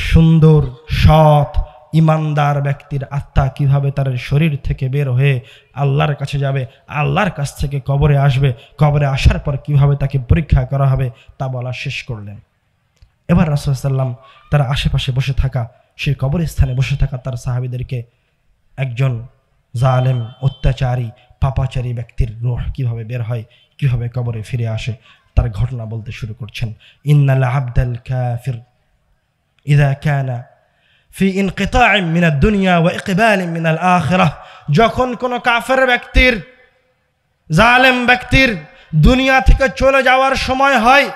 S1: সুন্দর সৎ ইমানদার ব্যক্তির আত্মা কিভাবে তার শরীর থেকে বের হয়ে আল্লাহর কাছে যাবে, আল্লাহর কাছ থেকে কবরে আসবে, কবরে আসার পর কিভাবে তাকে পরীক্ষা করা হবে তা বলা শেষ করলেন। এবার রাসূল সাল্লাম তার আশেপাশে বসে থাকা, সেই কবরস্থানে বসে থাকা তার সাহাবীদেরকে একজন জালেম, অত্যাচারী, পাপাচারী ব্যক্তির রূহ কিভাবে বের হয়, কিভাবে কবরে ফিরে আসে তার ঘটনা বলতে শুরু করছেন। ইন্নাল আবদাল কাফির ইযা কানা ফি ইনকিতা'in মিনাদ দুনিয়া ওয়া ইকবালিন মিনাল আখিরাহ, যখন কোন কাফের ব্যক্তির, জালেম ব্যক্তির দুনিয়া থেকে চলে যাওয়ার সময় হয়,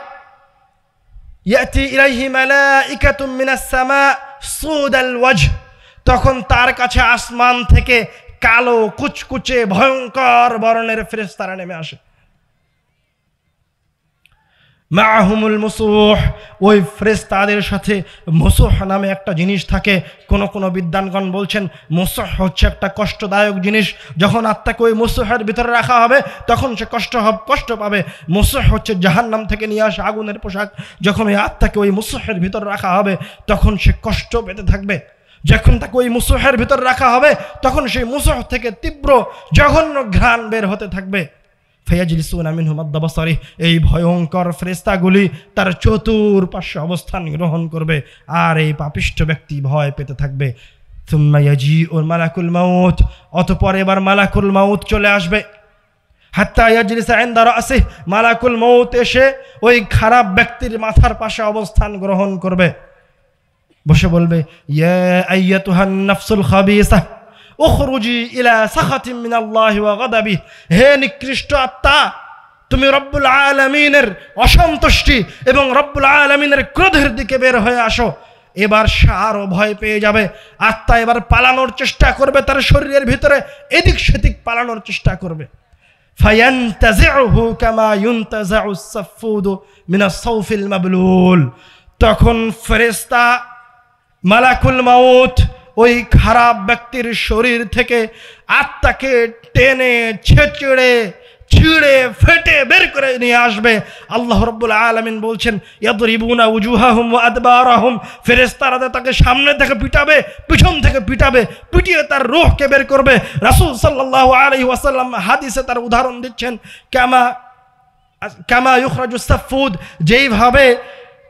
S1: ইয়াতি ইলাইহি মালাইকাতুম মিনাস সামা সুদাল ওয়াজহ, তখন তার কাছে আসমান থেকে কালো কুচকুচে ভয়ঙ্কর বর্ণের ফেরেশতারা নেমে আসে। মাহুমুল মুসুহ, ওই ফেরেশতাদের সাথে মুসুহ নামে একটা জিনিস থাকে। কোন বিদ্বানগণ বলছেন মুসুহ হচ্ছে একটা কষ্টদায়ক জিনিস, যখন আত্মাকে ওই মুসুহের ভিতরে রাখা হবে তখন সে কষ্ট পাবে। মুসুহ হচ্ছে জাহান্নাম থেকে নিয়ে আসা আগুনের পোশাক, যখন ওই আত্মাকে ওই মুসুহের ভিতরে রাখা হবে তখন সে কষ্ট পেতে থাকবে। যখন তাকে ওই মুসুহের ভিতর রাখা হবে তখন সেই মুসুহ থেকে তীব্র জঘন্য ঘ্রাণ বের হতে থাকবে। ফায়াজলিসুনা মিনহু মাদ্দা বাসারিহ, এই ভয়ঙ্কর ফেরেশতাগুলি তার চতুর্পার্শ্বে অবস্থান গ্রহণ করবে আর এই পাপিষ্ঠ ব্যক্তি ভয় পেতে থাকবে। সুম্মা ইয়াজিউল মালাকুল মাউত, অতঃপর এবার মালাকুল মাউত চলে আসবে। হাত্তা ইয়াজলিসা ইনদা রাসিহ, মালাকুল মাউত এসে ওই খারাপ ব্যক্তির মাথার পাশে অবস্থান গ্রহণ করবে, বসে বলবে ইয়া আইয়াতুহান নাফসুল খাবিসা উখরুজি ইলা সাখাতিন মিনাল্লাহি ওয়া গাদাবিহি, হে নিকৃষ্ট আত্মা, তুমি রব্বুল আলামিনের অসন্তুষ্টি এবং রব্বুল আলামিনের ক্রোধের দিকে বের হয়ে আসো। এবার সে আরো ভয় পেয়ে যাবে, আত্মা এবার পালানোর চেষ্টা করবে, তার শরীরের ভিতরে এদিক সেদিক পালানোর চেষ্টা করবে। ফায়ান্তাজিউহু কামা ইউনতাজাউস সাফুদু মিনাস সাউফিল মাবলুল, তখন ফেরেশতা মালাকুল মাউত ওই খারাপ ব্যক্তির শরীর থেকে আত্মাকে টেনে ছিঁড়ে ফেটে বের করে নিয়ে আসবে। আল্লাহ রাব্বুল আলামিন বলছেন ইয়াদরিবুনা উজুহাহুম ওয়া আদবারাহুম, ফেরেশতারা তাকে সামনে থেকে পিটাবে, পিছন থেকে পিটাবে, পিটিয়ে তার রূহকে বের করবে। রাসূল সাল্লাল্লাহু আলাইহি ওয়াসাল্লাম হাদিসে তার উদাহরণ দিচ্ছেন কামা ইউখরাজুস সাফুদ, যেইভাবে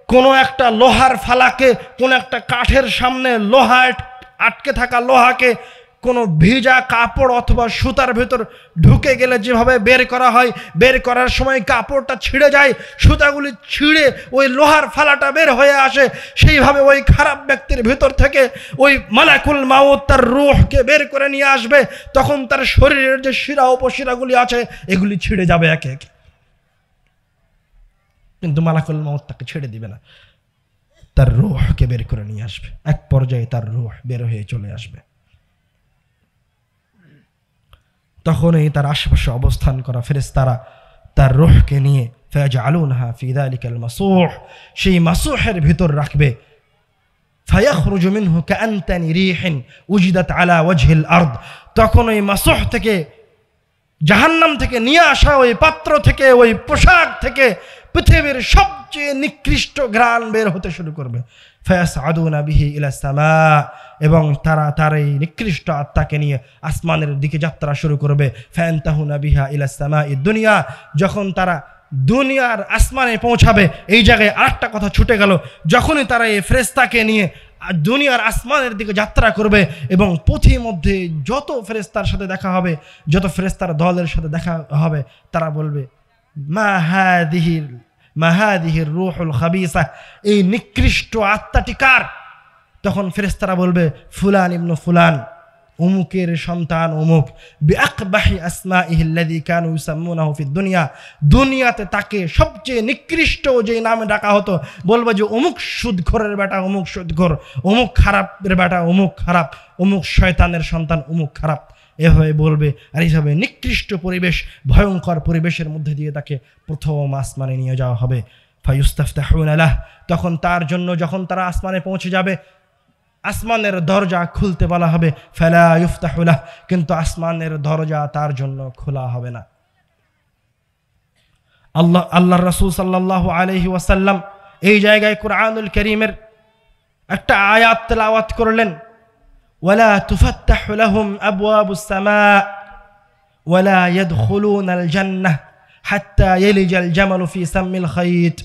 S1: কোনো একটা লোহার ফালাকে, কোনো একটা কাঠের সামনে লোহা আটকে থাকা লোহাকে কোনো ভিজা কাপড় অথবা সুতার ভেতর ঢুকে গেলে যেভাবে বের করা হয়, বের করার সময় কাপড়টা ছিঁড়ে যায়, সুতাগুলি ছিঁড়ে ওই লোহার ফালাটা বের হয়ে আসে, সেইভাবে ওই খারাপ ব্যক্তির ভেতর থেকে ওই মালাকুল মাউত তার রূহকে বের করে নিয়ে আসবে। তখন তার শরীরের যে শিরা উপশিরাগুলি আছে এগুলি ছিঁড়ে যাবে একে একে, কিন্তু মালাকুল মাউত তাকে ছেড়ে দিবে না, তার রূহকে বের করে নিয়ে আসবে। এক পর্যায়ে তার রূহ বের হয়ে চলে আসবে, তখনই তার আশেপাশে অবস্থান করা ফেরেশতারা তার রূহকে নিয়ে ফায়াজআলুনহা ফি যালিকাল মাসূহ, সেই মাসূহের ভিতর রাখবে। ফায়াখরুজু মিনহু কাআনতানি রিহিন উজিদাত আলা ওয়াজহিল আরদ, তখন ওই মাসূহ থেকে, জাহান্নাম থেকে নিয়ে আসা ওই পাত্র থেকে, ওই পোশাক থেকে পৃথিবীর সবচেয়ে নিকৃষ্ট ঘ্রাণ বের হতে শুরু করবে। ফায়াসআদুনা বিহি ইলা সামা, এবং তারা তার এই নিকৃষ্ট আত্মাকে নিয়ে আসমানের দিকে যাত্রা শুরু করবে। ফায়ানতাহুনা বিহা ইলা সামাই দুনিয়া, যখন তারা দুনিয়ার আসমানে পৌঁছাবে, এই জায়গায় আরেকটা কথা ছুটে গেল, যখনই তারা এই ফেরেশতাকে নিয়ে দুনিয়ার আসমানের দিকে যাত্রা করবে এবং পথের মধ্যে যত ফেরেশতার সাথে দেখা হবে, যত ফেরেশতার দলের সাথে দেখা হবে, তারা বলবে মা হাদিহির রূহুল খাবিসা, এই নিকৃষ্ট আত্মাটি কার? তখন ফেরেশতারা বলবে ফুলান ইবনু ফুলান, অমুকের সন্তান অমুক, বিআকবাহি আসমাইহি আল্লাযী কানু ইউসাম্মুনাহু ফিদ দুনিয়া, দুনিয়াতে তাকে সবচেয়ে নিকৃষ্ট যে নামে ডাকা হতো, বলবে যে অমুক সুদখোরের বেটা অমুক সুদখোর, অমুক খারাপের বেটা অমুক খারাপ, অমুক শয়তানের সন্তান অমুক খারাপ, এভাবে বলবে। আর এইভাবে নিকৃষ্ট পরিবেশ, ভয়ঙ্কর পরিবেশের মধ্যে দিয়ে তাকে প্রথম আসমানে নিয়ে যাওয়া হবে। ফায়ুস্তাফতাহুনা লাহ, তখন তার জন্য যখন তারা আসমানে পৌঁছে যাবে, আসমানের দরজা খুলতে বলা হবে। ফালা ইফতাহু লাহ, কিন্তু আসমানের দরজা তার জন্য খোলা হবে না। আল্লাহর রাসূল সাল্লাল্লাহু আলাইহি ওয়াসাল্লাম এই জায়গায় কুরআনুল কারীমের একটা আয়াত তেলাওয়াত করলেন, ওয়ালা তুফাত্তাহু লাহুম আবওয়াবুস সামা ওয়ালা ইয়াদখুলুনাল জান্নাহ হাত্তা ইয়ালিজাল জামালু ফি সাম্মিল খাইত।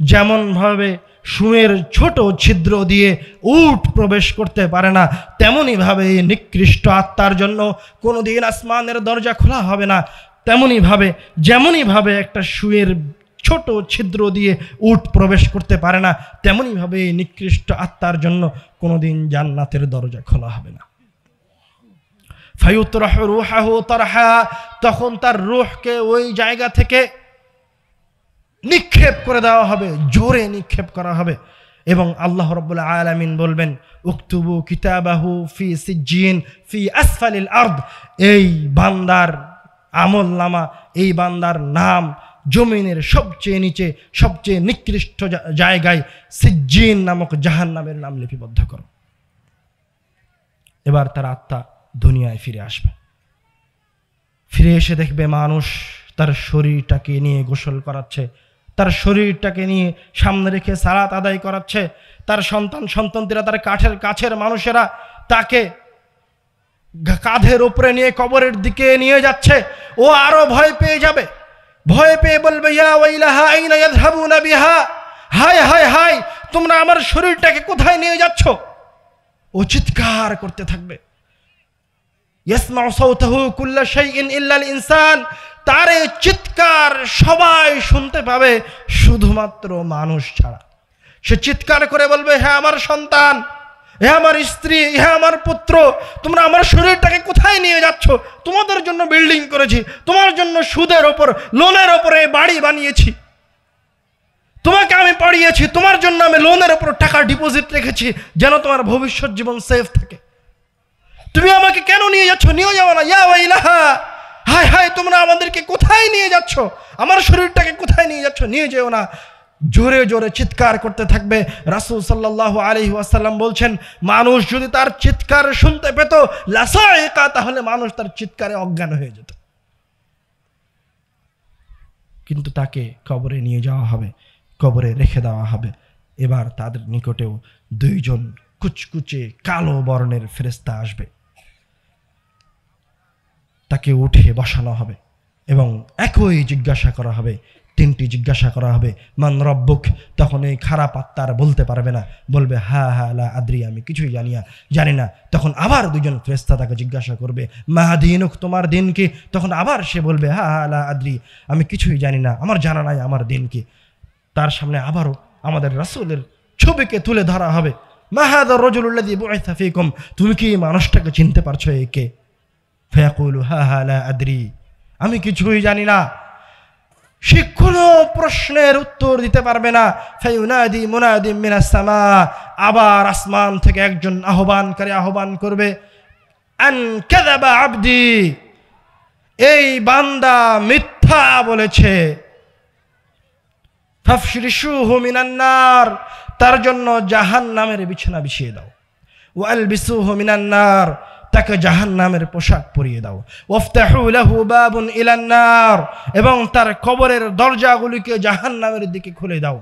S1: যেমন ভাবে সুয়ের ছোট ছিদ্র দিয়ে উট প্রবেশ করতে পারে না, তেমনি ভাবে নিকৃষ্ট আত্মার জন্য কোনোদিন আসমানের দরজা খোলা হবে না। যেমনই ভাবে একটা সুয়ের ছোট ছিদ্র দিয়ে উট প্রবেশ করতে পারে না, তেমনি ভাবে নিকৃষ্ট আত্মার জন্য কোনোদিন জান্নাতের দরজা খোলা হবে না। ফায়ুতরাহু রূহাহু তারহা, তখন তার রূহকে ওই জায়গা থেকে নিক্ষেপ করে দেওয়া হবে, জোরে নিক্ষেপ করা হবে। এবং আল্লাহ রাব্বুল আলামিন বলবেন উকতুবু কিতাবাহু ফি সিজ্জিন ফি আসফালিল আরদ, এই বান্দার আমলনামা, এই বান্দার নাম জমিনের সবচেয়ে নিচে, সবচেয়ে নিকৃষ্ট জায়গায় সিজ্জিন নামক জাহান্নামের নাম লিপিবদ্ধ করো। এবার তার আত্মা দুনিয়ায় ফিরে আসবে। ফিরে এসে দেখবে মানুষ তার শরীরটাকে নিয়ে গোসল করাচ্ছে, তার শরীরটাকে নিয়ে সামনে রেখে সালাত আদায় করাচ্ছে, তার সন্তানরা, তার কাছের মানুষেরা তাকে কাঁধের উপরে নিয়ে কবরের দিকে নিয়ে যাচ্ছে। ও আরো ভয় পেয়ে যাবে, ভয় পেয়ে বলবে ইয়া ওয়াইলাহা আইনা ইয়াযহাবুনা বিহা, হায় হায় হায়, তোমরা আমার শরীরটাকে কোথায় নিয়ে যাচ্ছ? ও চিৎকার করতে থাকবে। ইয়াসমাউ সাওতাহু কুল্লু শাইইন ইল্লাল ইনসান, তার এই চিৎকার সবাই শুনতে পাবে শুধুমাত্র মানুষ ছাড়া। সে চিৎকার করে বলবে হে আমার সন্তান, হে আমার স্ত্রী, হে আমার পুত্র, তোমরা আমার শরীরটাকে কোথায় নিয়ে যাচ্ছ? তোমাদের জন্য বিল্ডিং করেছি, তোমার জন্য সুদের ওপর লোনের ওপরে বাড়ি বানিয়েছি, তোমাকে আমি পড়িয়েছি, তোমার জন্য আমি লোনের ওপর টাকা ডিপোজিট রেখেছি যেন তোমার ভবিষ্যৎ জীবন সেফ থাকে। তুমি আমাকে কেন নিয়ে যাচ্ছ? নিয়ে যাও না। ইয়া ওয়াইলাহা, হায় হায়, তোমরা আমাদেরকে কোথায় নিয়ে যাচ্ছ? আমার শরীরটাকে কোথায় নিয়ে যাচ্ছ? নিয়ে যেও না। জোরে জোরে চিৎকার করতে থাকবে। রাসূল সাল্লাল্লাহু আলাইহি ওয়াসাল্লাম বলছেন, মানুষ যদি তার চিৎকার শুনতে পেত লাসাইকা, তাহলে মানুষ তার চিৎকারে অজ্ঞান হয়ে যেত। কিন্তু তাকে কবরে নিয়ে যাওয়া হবে, কবরে রেখে দেওয়া হবে। এবার তাদের নিকটেও দুইজন কুচকুচে কালো বর্ণের ফেরেশতা আসবে, তাকে উঠে বসানো হবে এবং একই জিজ্ঞাসা করা হবে, তিনটি জিজ্ঞাসা করা হবে। মান রব্বুক, তখন এই খারাপ আত্মার বলতে পারবে না, বলবে হা হা লা আদ্রি, আমি কিছুই জানি না। তখন আবার দুজন ফেরেশতা তাকে জিজ্ঞাসা করবে মা দীনুক, তোমার দিন কি? তখন আবার সে বলবে হা হা লা আদ্রি, আমি কিছুই জানি না, আমার জানা নাই আমার দিন কি। তার সামনে আবারও আমাদের রাসূলের ছবিকে তুলে ধরা হবে। মা হাযা রাজুলুল্লাযী বুইসা ফীকুম, তুমি কি মানুষটাকে চিনতে পারছো একে? ফায়াকুলু হা হা লা আদ্রি, আমি কিছুই জানি না। সে কোনো প্রশ্নের উত্তর দিতে পারবে না। ফায়ুনাদি মুনাদিম মিনাস সামা, আবার আসমান থেকে একজন আহ্বানকারী আহ্বান করবে, আন কাযাবা আবদি, এই বান্দা মিথ্যা বলেছে। ফাফশিরিশুহু মিনান নার, তার জন্য জাহান্নামের বিছানা বিছিয়ে দাও। ওয়ালবিসুহু মিনান নার, তাকে জাহান্নামের পোশাক পরিয়ে দাও। ওয়াফতাহু লাহু বাবুন ইলান নার, এবং তার কবরের দরজাগুলিকে জাহান্নামের দিকে খুলে দাও।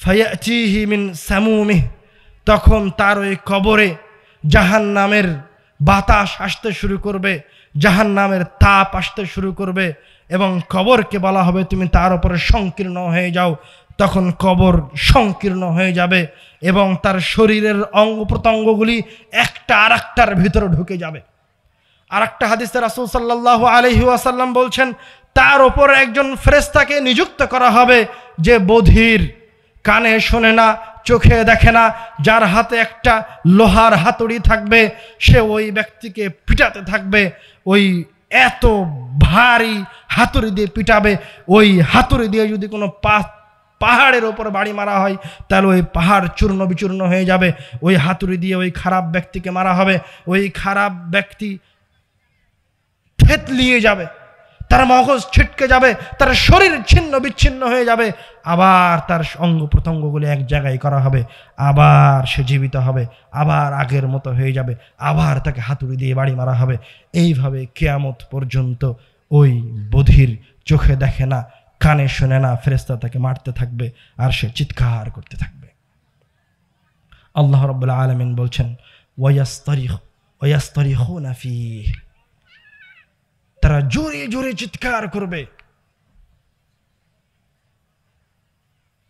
S1: ফায়াতিহি মিন সামুমিহ, তখন তার ওই কবরে জাহান্নামের বাতাস আসতে শুরু করবে, জাহান্নামের তাপ আসতে শুরু করবে এবং কবরকে বলা হবে তুমি তার উপরে সংকীর্ণ হয়ে যাও, তখন কবর সংকীর্ণ হয়ে যাবে এবং তার শরীরের অঙ্গ প্রত্যঙ্গগুলি একটা আরেকটার ভিতরে ঢুকে যাবে। আর একটা হাদিসে রাসূল সাল্লাল্লাহু আলাইহি ওয়াসাল্লাম বলছেন, তার ওপর একজন ফেরেশতাকে নিযুক্ত করা হবে যে বধির, কানে শোনে না, চোখে দেখে না, যার হাতে একটা লোহার হাতুড়ি থাকবে, সে ওই ব্যক্তিকে পিটাতে থাকবে। ওই এত ভারী হাতুড়ি দিয়ে পিটাবে, ওই হাতুড়ি দিয়ে যদি কোনো পাহাড়ের ওপর বাড়ি মারা হয় তাহলে ওই পাহাড় চূর্ণ বিচূর্ণ হয়ে যাবে। ওই হাতুড়ি দিয়ে ওই খারাপ ব্যক্তিকে মারা হবে, ওই খারাপ ব্যক্তি থেতলিয়ে যাবে, তার মগজ ছিটকে যাবে, তার শরীর ছিন্ন বিচ্ছিন্ন হয়ে যাবে, আবার তার অঙ্গ প্রত্যঙ্গগুলি এক জায়গায় করা হবে, আবার সে জীবিত হবে, আবার আগের মতো হয়ে যাবে, আবার তাকে হাতুড়ি দিয়ে বাড়ি মারা হবে। এইভাবে কিয়ামত পর্যন্ত ওই বধির, চোখে দেখে না, কানে শোনে না, ফেরেশতা তাকে মারতে থাকবে আর সে চিৎকার করতে থাকবে। আল্লাহ রাব্বুল আলামিন বলছেন, ওয়ায়াস্তারিখুনা ফীহি, তারা জোরে জোরে চিৎকার করবে,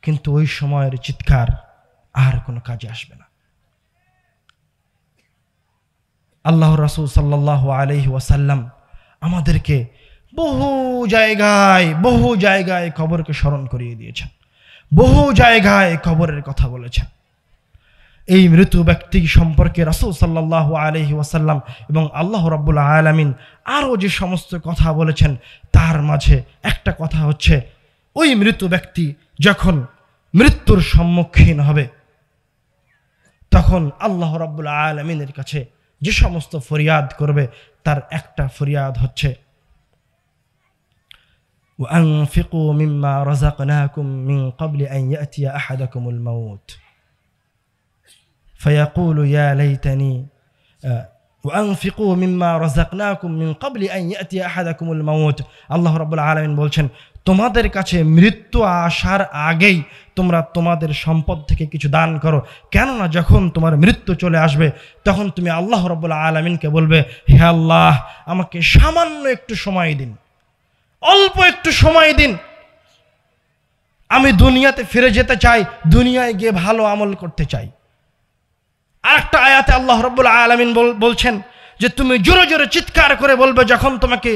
S1: কিন্তু ওই সময়ের চিৎকার আর কোনো কাজে আসবে না। আল্লাহ রাসূল সাল্লাল্লাহু আলাইহি ওয়াসাল্লাম আমাদেরকে বহু জায়গায় কবরকে স্মরণ করিয়ে দিয়েছেন, বহু জায়গায় কবরের কথা বলেছেন। এই মৃত ব্যক্তি সম্পর্কে রাসূল সাল্লাল্লাহু আলাইহি ওয়াসাল্লাম এবং আল্লাহ রাব্বুল আলামিন আরও যে সমস্ত কথা বলেছেন, তার মাঝে একটা কথা হচ্ছে, ওই মৃত ব্যক্তি যখন মৃত্যুর সম্মুখীন হবে তখন আল্লাহ রাব্বুল আলামিনের কাছে যে সমস্ত ফরিয়াদ করবে, তার একটা ফরিয়াদ হচ্ছে, وأنفقوا مما رزقناكم من قبل أن يأتي أحدكم الموت فيقول يا ليتني وأنفقوا مما رزقناكم من قبل أن يأتي أحدكم الموت। আল্লাহ রাব্বুল আলামিন বলছেন, তোমাদের কাছে মৃত্যু আসার আগেই তোমরা তোমাদের সম্পদ থেকে কিছু দান করো, কেননা যখন তোমার মৃত্যু চলে আসবে তখন তুমি আল্লাহ রাব্বুল আলামিনকে বলবে, হে আল্লাহ, আমাকে সামান্য একটু সময় দিন, অল্প একটু সময় দিন, আমি দুনিয়াতে ফিরে যেতে চাই, দুনিয়ায় গিয়ে ভালো আমল করতে চাই। আরেকটা আয়াতে আল্লাহ রাব্বুল আলামিন বলছেন যে তুমি জোরে জোরে চিৎকার করে বলবে যখন তোমাকে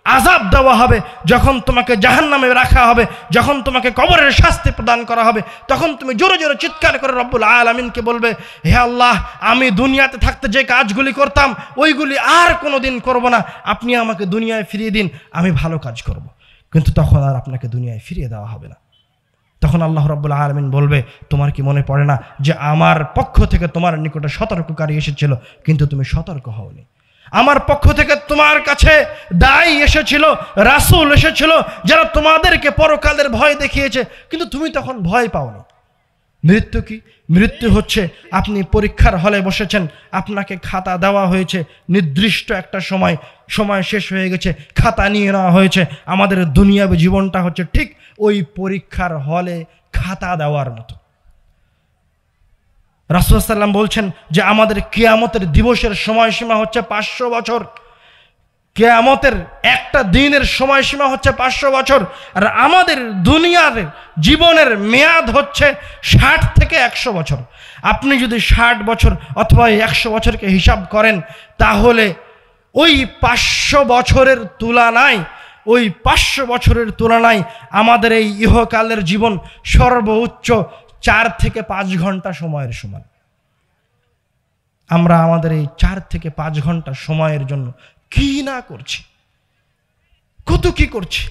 S1: আযাব দেওয়া হবে, যখন তোমাকে জাহান্নামে রাখা হবে, যখন তোমাকে কবরের শাস্তি প্রদান করা হবে, তখন তুমি জোরে জোরে চিৎকার করে রব্বুল আলামিনকে বলবে, হে আল্লাহ, আমি দুনিয়াতে থাকতে যে কাজগুলি করতাম ওইগুলি আর কোনোদিন করব না, আপনি আমাকে দুনিয়ায় ফিরিয়ে দিন, আমি ভালো কাজ করব। কিন্তু তখন আর আপনাকে দুনিয়ায় ফিরিয়ে দেওয়া হবে না। তখন আল্লাহ রাব্বুল আলামিন বলবে, তোমার কি মনে পড়ে না যে আমার পক্ষ থেকে তোমার নিকটে সতর্ককারী এসেছিল, কিন্তু তুমি সতর্ক হওনি। আমার পক্ষ থেকে তোমার কাছে দায়ী এসেছিল, রাসূল এসেছিল, যারা তোমাদেরকে পরকালের ভয় দেখিয়েছে, কিন্তু তুমি তখন ভয় পাওনি। মৃত্যু কি? মৃত্যু হচ্ছে আপনি পরীক্ষার হলে বসেছেন, আপনাকে খাতা দেওয়া হয়েছে, নির্দিষ্ট একটা সময় শেষ হয়ে গেছে, খাতা নিয়ে নেওয়া হয়েছে। আমাদের দুনিয়াবী জীবনটা হচ্ছে ঠিক ওই পরীক্ষার হলে খাতা দেওয়ার মতো। রাসূল সাল্লাল্লাহু আলাইহি ওয়াসাল্লাম বলছেন যে আমাদের কিয়ামতের দিবসের সময়সীমা হচ্ছে 500 বছর, কিয়ামতের একটা দিনের সময়সীমা হচ্ছে 500 বছর, আর আমাদের দুনিয়ার জীবনের মেয়াদ হচ্ছে 60 থেকে 100 বছর। আপনি যদি 60 বছর অথবা 100 বছরকে হিসাব করেন, তাহলে ওই 500 বছরের তুলনায় আমাদের এই ইহকালের জীবন সর্বোচ্চ 4 থেকে 5 ঘন্টা সময়ের সমান। আমরা আমাদের এই 4 থেকে 5 ঘন্টা সময়ের জন্য কি না করছি, কত কি করছি।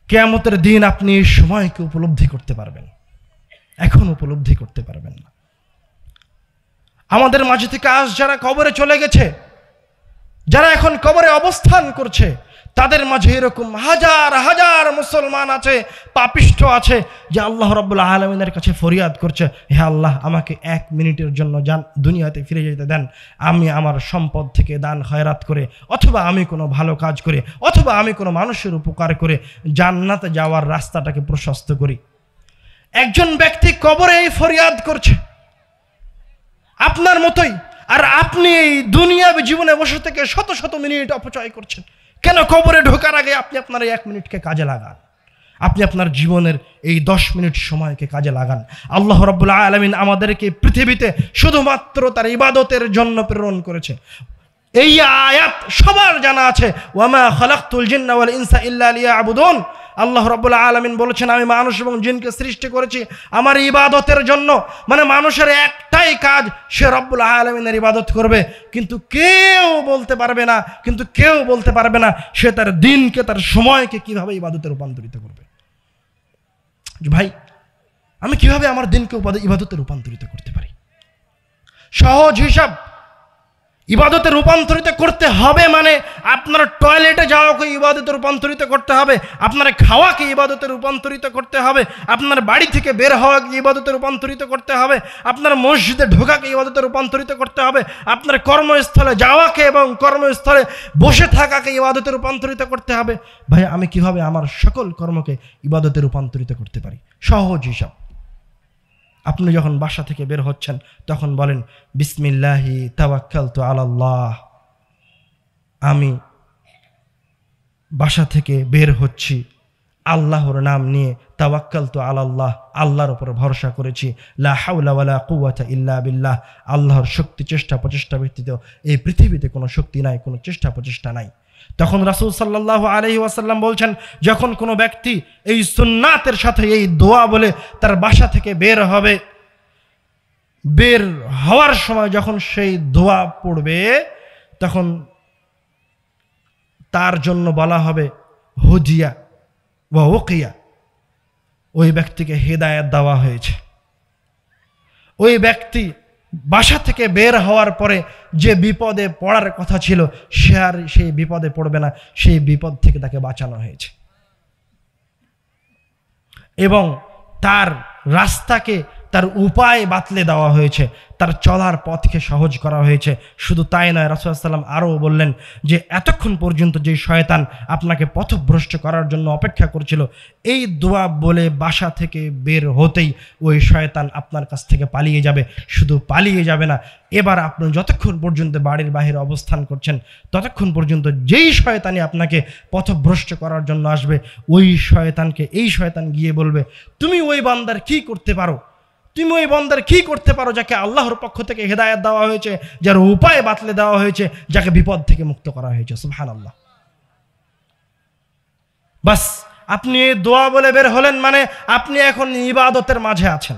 S1: কিয়ামতের দিন আপনি এই সময়কে উপলব্ধি করতে পারবেন, এখন উপলব্ধি করতে পারবেন না। আমাদের মাঝে থেকে আজ যারা কবরে চলে গেছে, যারা এখন কবরে অবস্থান করছে, তাদের মাঝে এরকম হাজার হাজার মুসলমান আছে, পাপিষ্ঠ আছে, যে আল্লাহ রাব্বুল আলামিনের কাছে ফরিয়াদ করছে, হে আল্লাহ, আমাকে 1 মিনিটের জন্য দুনিয়াতে ফিরে যেতে দেন, আমি আমার সম্পদ থেকে দান খয়রাত করে, অথবা আমি কোনো ভালো কাজ করে, অথবা আমি কোনো মানুষের উপকার করে জান্নাতে যাওয়ার রাস্তাটাকে প্রশস্ত করি। একজন ব্যক্তি কবরে এই ফরিয়াদ করছে আপনার মতোই, আর আপনি এই দুনিয়াবী জীবনে বসে থেকে শত শত মিনিট অপচয় করছেন। কেন? কবরে ঢোকার আগে আপনি আপনার এই 1 মিনিটকে কাজে লাগান। আপনি আপনার জীবনের এই 10 মিনিট সময়কে কাজে লাগান। আল্লাহ রাব্বুল আলামিন আমাদেরকে পৃথিবীতে শুধুমাত্র তার ইবাদতের জন্য প্রেরণ করেছে। এই আয়াত সবার জানা আছে, ওয়ামা খালাকতুল জিন্না ওয়াল ইনসা ইল্লা লিয়াবুদুন। আল্লাহ রাব্বুল আলামিন বলেছেন, আমি মানুষ এবং জিনকে সৃষ্টি করেছি আমার ইবাদতের জন্য। মানে মানুষের একটাই কাজ, সে রব্বুল আলামিনের ইবাদত করবে। কিন্তু কেউ বলতে পারবে না সে তার দিনকে, তার সময়কে কিভাবে ইবাদতে রূপান্তরিত করবে। ভাই, আমি কিভাবে আমার দিনকে ইবাদতে রূপান্তরিত করতে পারি? সহজ হিসাব, ইবাদতে রূপান্তরিত করতে হবে মানে আপনার টয়লেটে যাওয়াকে ইবাদতে রূপান্তরিত করতে হবে, আপনার খাওয়াকে ইবাদতে রূপান্তরিত করতে হবে, আপনার বাড়ি থেকে বের হওয়াকে ইবাদতে রূপান্তরিত করতে হবে, আপনার মসজিদে ঢোকাকে ইবাদতে রূপান্তরিত করতে হবে, আপনার কর্মস্থলে যাওয়াকে এবং কর্মস্থলে বসে থাকাকে ইবাদতে রূপান্তরিত করতে হবে। ভাই, আমি কিভাবে আমার সকল কর্মকে ইবাদতে রূপান্তরিত করতে পারি? সহজ হিসাব, আপনি যখন বাসা থেকে বের হচ্ছেন তখন বলেন, বিসমিল্লাহি তাওয়াক্কালতু আলাল্লাহ। আমি বাসা থেকে বের হচ্ছি আল্লাহর নাম নিয়ে, তাওয়াক্কালতু আলাল্লাহ, আল্লাহর উপর ভরসা করেছি। লা হাওলা ওয়ালা কুওয়াতা ইল্লা বিল্লাহ, আল্লাহর শক্তি, চেষ্টা প্রচেষ্টা ব্যতীত এই পৃথিবীতে কোনো শক্তি নাই, কোনো চেষ্টা প্রচেষ্টা নাই। তখন রাসূল সাল্লাল্লাহু আলাইহি ওয়াসাল্লাম বলছেন, যখন কোনো ব্যক্তি এই সুন্নাতের সাথে এই দোয়া বলে তার বাসা থেকে বের হবে, বের হওয়ার সময় যখন সেই দোয়া পড়বে তখন তার জন্য বলা হবে হুদিয়া ওয়া উকিয়া, ওই ব্যক্তিকে হেদায়েত দেওয়া হয়েছে। ওই ব্যক্তি বাসা থেকে বের হওয়ার পরে যে বিপদে পড়ার কথা ছিল সে আর সেই বিপদে পড়বে না, সেই বিপদ থেকে তাকে বাঁচানো হয়েছে এবং তার রাস্তাকে, তার উপায় বাতলে দেওয়া হয়েছে, তার চলার পথকে সহজ করা হয়েছে। শুধু তাই নয়, রাসূল সাল্লাল্লাহু আলাইহি ওয়াসাল্লাম আরও বললেন যে এতক্ষণ পর্যন্ত যে শয়তান আপনাকে পথভ্রষ্ট করার জন্য অপেক্ষা করছিল, এই দোয়া বলে বাসা থেকে বের হতেই ওই শয়তান আপনার কাছ থেকে পালিয়ে যাবে। শুধু পালিয়ে যাবে না, এবার আপনি যতক্ষণ পর্যন্ত বাড়ির বাইরে অবস্থান করছেন ততক্ষণ পর্যন্ত যেই শয়তানি আপনাকে পথভ্রষ্ট করার জন্য আসবে, ওই শয়তানকে এই শয়তান গিয়ে বলবে, তুমি ওই বান্দার কি করতে পারো, তুমি ওই বান্দার কি করতে পারো যাকে আল্লাহর পক্ষ থেকে হেদায়েত দেওয়া হয়েছে, যার উপায় বাতলে দেওয়া হয়েছে, যাকে বিপদ থেকে মুক্ত করা হয়েছে। সুবহানাল্লাহ। বাস, আপনি এই দোয়া বলে বের হলেন মানে আপনি এখন ইবাদতের মাঝে আছেন।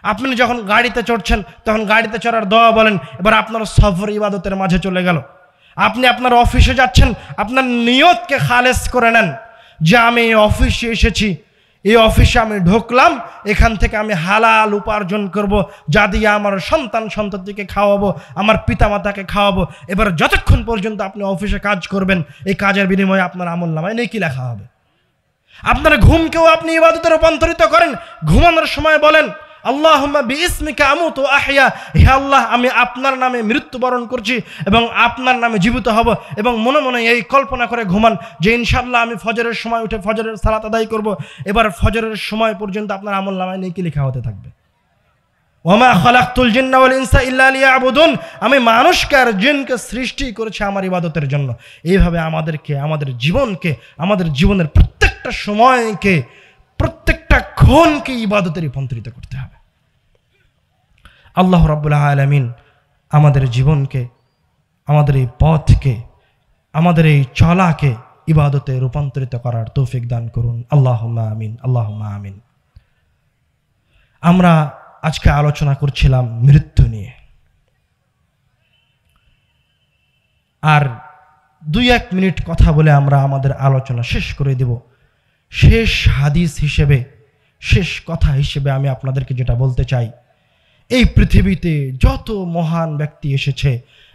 S1: আপনি যখন গাড়িতে চড়ছেন তখন গাড়িতে চড়ার দোয়া বলেন, এবার আপনার সফর ইবাদতের মাঝে চলে গেল। আপনি আপনার অফিসে যাচ্ছেন, আপনার নিয়তকে খালেস করে নেন যে আমি এই অফিসে এসেছি, এই অফিসে আমি ঢুকলাম, এখান থেকে আমি হালাল উপার্জন করব, যা দিয়ে আমার সন্তান সন্ততিকে খাওয়াবো, আমার পিতামাতাকে খাওয়াবো। এবার যতক্ষণ পর্যন্ত আপনি অফিসে কাজ করবেন, এই কাজের বিনিময়ে আপনার আমলনামায় নেকি লেখা হবে। আপনার ঘুমকেও আপনি ইবাদতে রূপান্তরিত করেন। ঘুমানোর সময় বলেন, আল্লাহুম্মা বিইসমিকা আমুতু ওয়া আহইয়া, হে আল্লাহ, আমি আপনার নামে মৃত্যুবরণ করছি এবং আপনার নামে জীবিত হব। এবং মনে মনে এই কল্পনা করে ঘুমান যে ইনশাআল্লাহ আমি ফজরের সময় উঠে ফজরের সালাত আদায় করব। এবার ফজরের সময় পর্যন্ত আপনার আমলনামায় নেকি লেখা হতে থাকবে। ওয়ামা খালাকতুল জিন্না ওয়াল ইনসা ইল্লা লিয়াবুদুন, আমি মানুষকে আর জিনকে সৃষ্টি করেছি আমার ইবাদতের জন্য। এইভাবে আমাদেরকে, আমাদের জীবনকে, আমাদের জীবনের প্রত্যেকটা সময়কে, প্রত্যেকটা ক্ষণকে ইবাদতে রূপান্তরিত করতে হবে। আল্লাহ রাব্বুল আলামিন আমাদের জীবনকে, আমাদের এই পথকে, আমাদের এই চলাকে ইবাদতে রূপান্তরিত করার তৌফিক দান করুন। আল্লাহুম্মা আমিন, আল্লাহুম্মা আমিন। আমরা আজকে আলোচনা করছিলাম মৃত্যু নিয়ে, আর 2-1 মিনিট কথা বলে আমরা আমাদের আলোচনা শেষ করে দেব। শেষ হাদিস হিসেবে, শেষ কথা হিসেবে আমি আপনাদেরকে যেটা বলতে চাই, এই পৃথিবীতে যত মহান ব্যক্তি এসেছে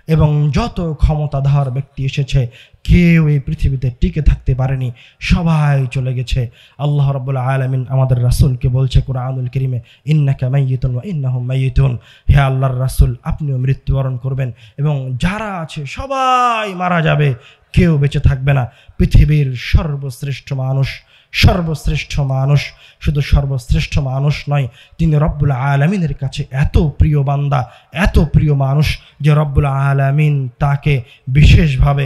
S1: এবং যত ক্ষমতাধর ব্যক্তি এসেছে, কেউ এই পৃথিবীতে টিকে থাকতে পারেনি, সবাই চলে গেছে। আল্লাহ রাব্বুল আলামিন আমাদের রাসূলকে বলছে কুরআনুল কারীমে, ইন্নাকা মাইয়িতুন ওয়া ইন্নাহুম মাইয়িতুন, হে আল্লাহর রাসূল, আপনিও মৃত্যুবরণ করবেন এবং যারা আছে সবাই মারা যাবে, কেউ বেঁচে থাকবে না। পৃথিবীর সর্বশ্রেষ্ঠ মানুষ, সর্বশ্রেষ্ঠ মানুষ, শুধু সর্বশ্রেষ্ঠ মানুষ নয়, তিনি রব্বুল আলামিনের কাছে এত প্রিয় বান্দা, এত প্রিয় মানুষ যে রব্বুল আলামিন তাকে বিশেষভাবে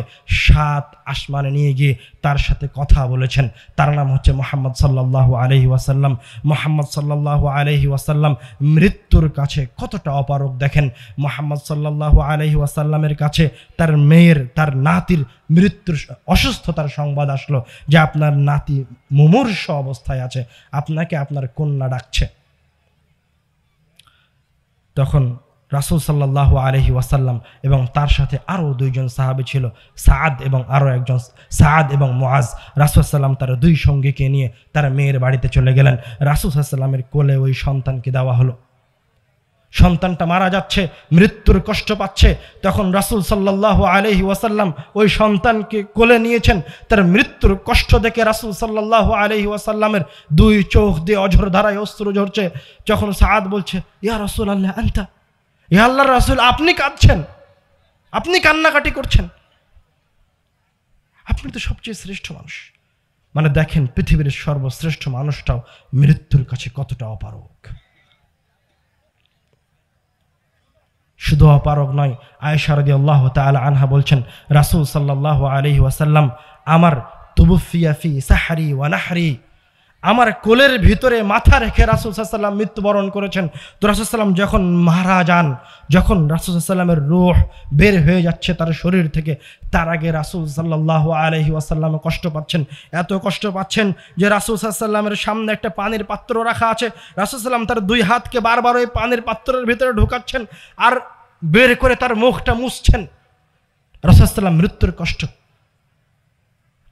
S1: সাত আসমানে নিয়ে গিয়ে তার সাথে কথা বলেছেন। তার নাম হচ্ছে মুহাম্মদ সাল্লাল্লাহু আলাইহি ওয়াসাল্লাম। মুহাম্মদ সাল্লাল্লাহু আলাইহি ওয়াসাল্লাম মৃত্যুর কাছে কতটা অপারগ দেখেন। মুহাম্মদ সাল্লাল্লাহু আলাইহি ওয়াসাল্লামের কাছে তার মেয়ের, তার নাতির মৃত্যুর অসুস্থতার সংবাদ আসলো যে আপনার নাতি মুমূর্ষ অবস্থায় আছে, আপনাকে আপনার কন্যা ডাকছে। তখন রাসূল সাল্লাল্লাহু আলাইহি ওয়াসাল্লাম এবং তার সাথে আরও দুইজন সাহাবী ছিল, সাআদ এবং আরও একজন, সাআদ এবং মুআজ। রাসূল সাল্লাম তার দুই সঙ্গীকে নিয়ে তার মেয়ের বাড়িতে চলে গেলেন। রাসূল সাল্লামের কোলে ওই সন্তানকে দেওয়া হলো। সন্তানটা মারা যাচ্ছে, মৃত্যুর কষ্ট পাচ্ছে। তখন রাসূল সাল্লাল্লাহু আলাইহি ওয়াসাল্লাম ওই সন্তানকে কোলে নিয়েছেন। তার মৃত্যুর কষ্ট দেখে রাসূল সাল্লাল্লাহু আলাইহি ওয়াসাল্লামের দুই চোখ দিয়ে অঝর ধারায় অশ্রু ঝরছে। যখন সাআদ বলছে, ইয়া রাসূলুল্লাহ আনতা, ইয়া আল্লাহর রাসূল, আপনি কাঁদছেন, আপনি কান্নাকাটি করছেন, আপনি তো সবচেয়ে শ্রেষ্ঠ মানুষ। মানে দেখেন পৃথিবীর সর্বশ্রেষ্ঠ মানুষটাও মৃত্যুর কাছে কতটা অপারগ। শুধু অপারগ নয়, আয়েশা রাদিয়াল্লাহু তাআলা আনহা বলছেন, রাসূল সাল্লাল্লাহু আলাইহি ওয়াসাল্লাম আমার তুবফিয়া ফি সাহরি ওয়া নাহরি, আমার কোলের ভিতরে মাথা রেখে রাসূল সাল্লাল্লাহু আলাইহি ওয়াসাল্লাম মৃত্যুবরণ করেছেন। তো রাসূল সাল্লাল্লাহু আলাইহি ওয়াসাল্লাম যখন মারা যান, যখন রাসূল সাল্লাল্লাহু আলাইহি ওয়াসাল্লামের রূহ বের হয়ে যাচ্ছে তার শরীর থেকে, তার আগে রাসূল সাল্লাল্লাহু আলাইহি ওয়াসাল্লাম কষ্ট পাচ্ছেন। এত কষ্ট পাচ্ছেন যে রাসূল সাল্লাল্লাহু আলাইহি ওয়াসাল্লামের সামনে একটা পানির পাত্র রাখা আছে। রাসূল সাল্লাল্লাহু আলাইহি ওয়াসাল্লাম তার দুই হাতকে বারবার ওই পানির পাত্রের ভিতরে ঢোকাচ্ছেন আর বের করে তার মুখটা মুছছেন। রাসূল সাল্লাল্লাহু আলাইহি ওয়াসাল্লাম মৃত্যুর কষ্ট।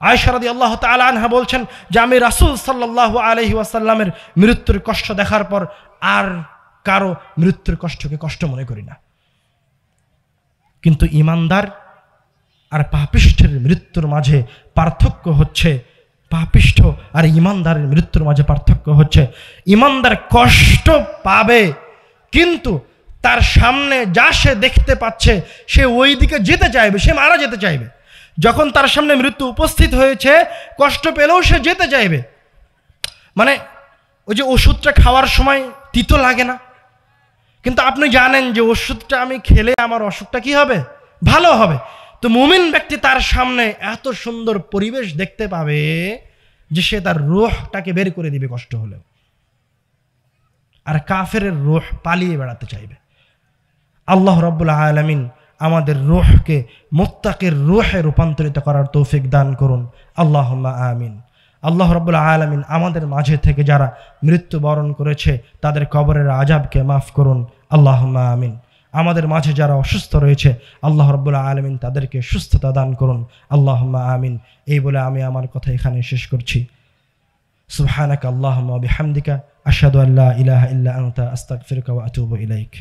S1: আয়েশা রাদিয়াল্লাহু তাআলা আনহা বলছেন যে আমি রাসূল সাল্লাল্লাহু আলাইহি ওয়াসাল্লামের মৃত্যুর কষ্ট দেখার পর আর কারো মৃত্যুর কষ্টকে কষ্ট মনে করি না। কিন্তু ঈমানদার আর পাপিষ্ঠের মৃত্যুর মাঝে পার্থক্য হচ্ছে, পাপিষ্ঠ আর ঈমানদারের মৃত্যুর মাঝে পার্থক্য হচ্ছে, ঈমানদার কষ্ট পাবে কিন্তু তার সামনে যা সে দেখতে পাচ্ছে সে ওই দিকে যেতে চাইবে, সে মারা যেতে চাইবে। যখন তার সামনে মৃত্যু উপস্থিত হয়েছে, কষ্ট পেলেও সে যেতে চাইবে। মানে ওই যে ওষুধটা খাওয়ার সময় তিতো লাগে না, কিন্তু আপনি জানেন যে ওষুধটা আমি খেলে আমার অসুখটা কি হবে, ভালো হবে। তো মুমিন ব্যক্তি তার সামনে এত সুন্দর পরিবেশ দেখতে পাবে যে সে তার রূহটাকে বের করে দিবে কষ্ট হলেও। আর কাফেরের রূহ পালিয়ে বেড়াতে চাইবে। আল্লাহ রাব্বুল আলামিন আমাদের রূহকে মুত্তাকির রূহে রূপান্তরিত করার তৌফিক দান করুন, আল্লাহুম্মা আমিন। আল্লাহ রাব্বুল আলামিন আমাদের মাঝে থেকে যারা মৃত্যুবরণ করেছে তাদের কবরের আযাবকে মাফ করুন, আল্লাহুম্মা আমিন। আমাদের মাঝে যারা অসুস্থ রয়েছে আল্লাহ রাব্বুল আলামিন তাদেরকে সুস্থতা দান করুন, আল্লাহুম্মা আমিন। এই বলে আমি আমার কথা এখানে শেষ করছি। সুবহানাকা আল্লাহুম্মা ওয়া বিহামদিকা আশহাদু আল্লা ইলাহা ইল্লা আনতা আস্তাগফিরুকা ওয়া আতুবু ইলাইক।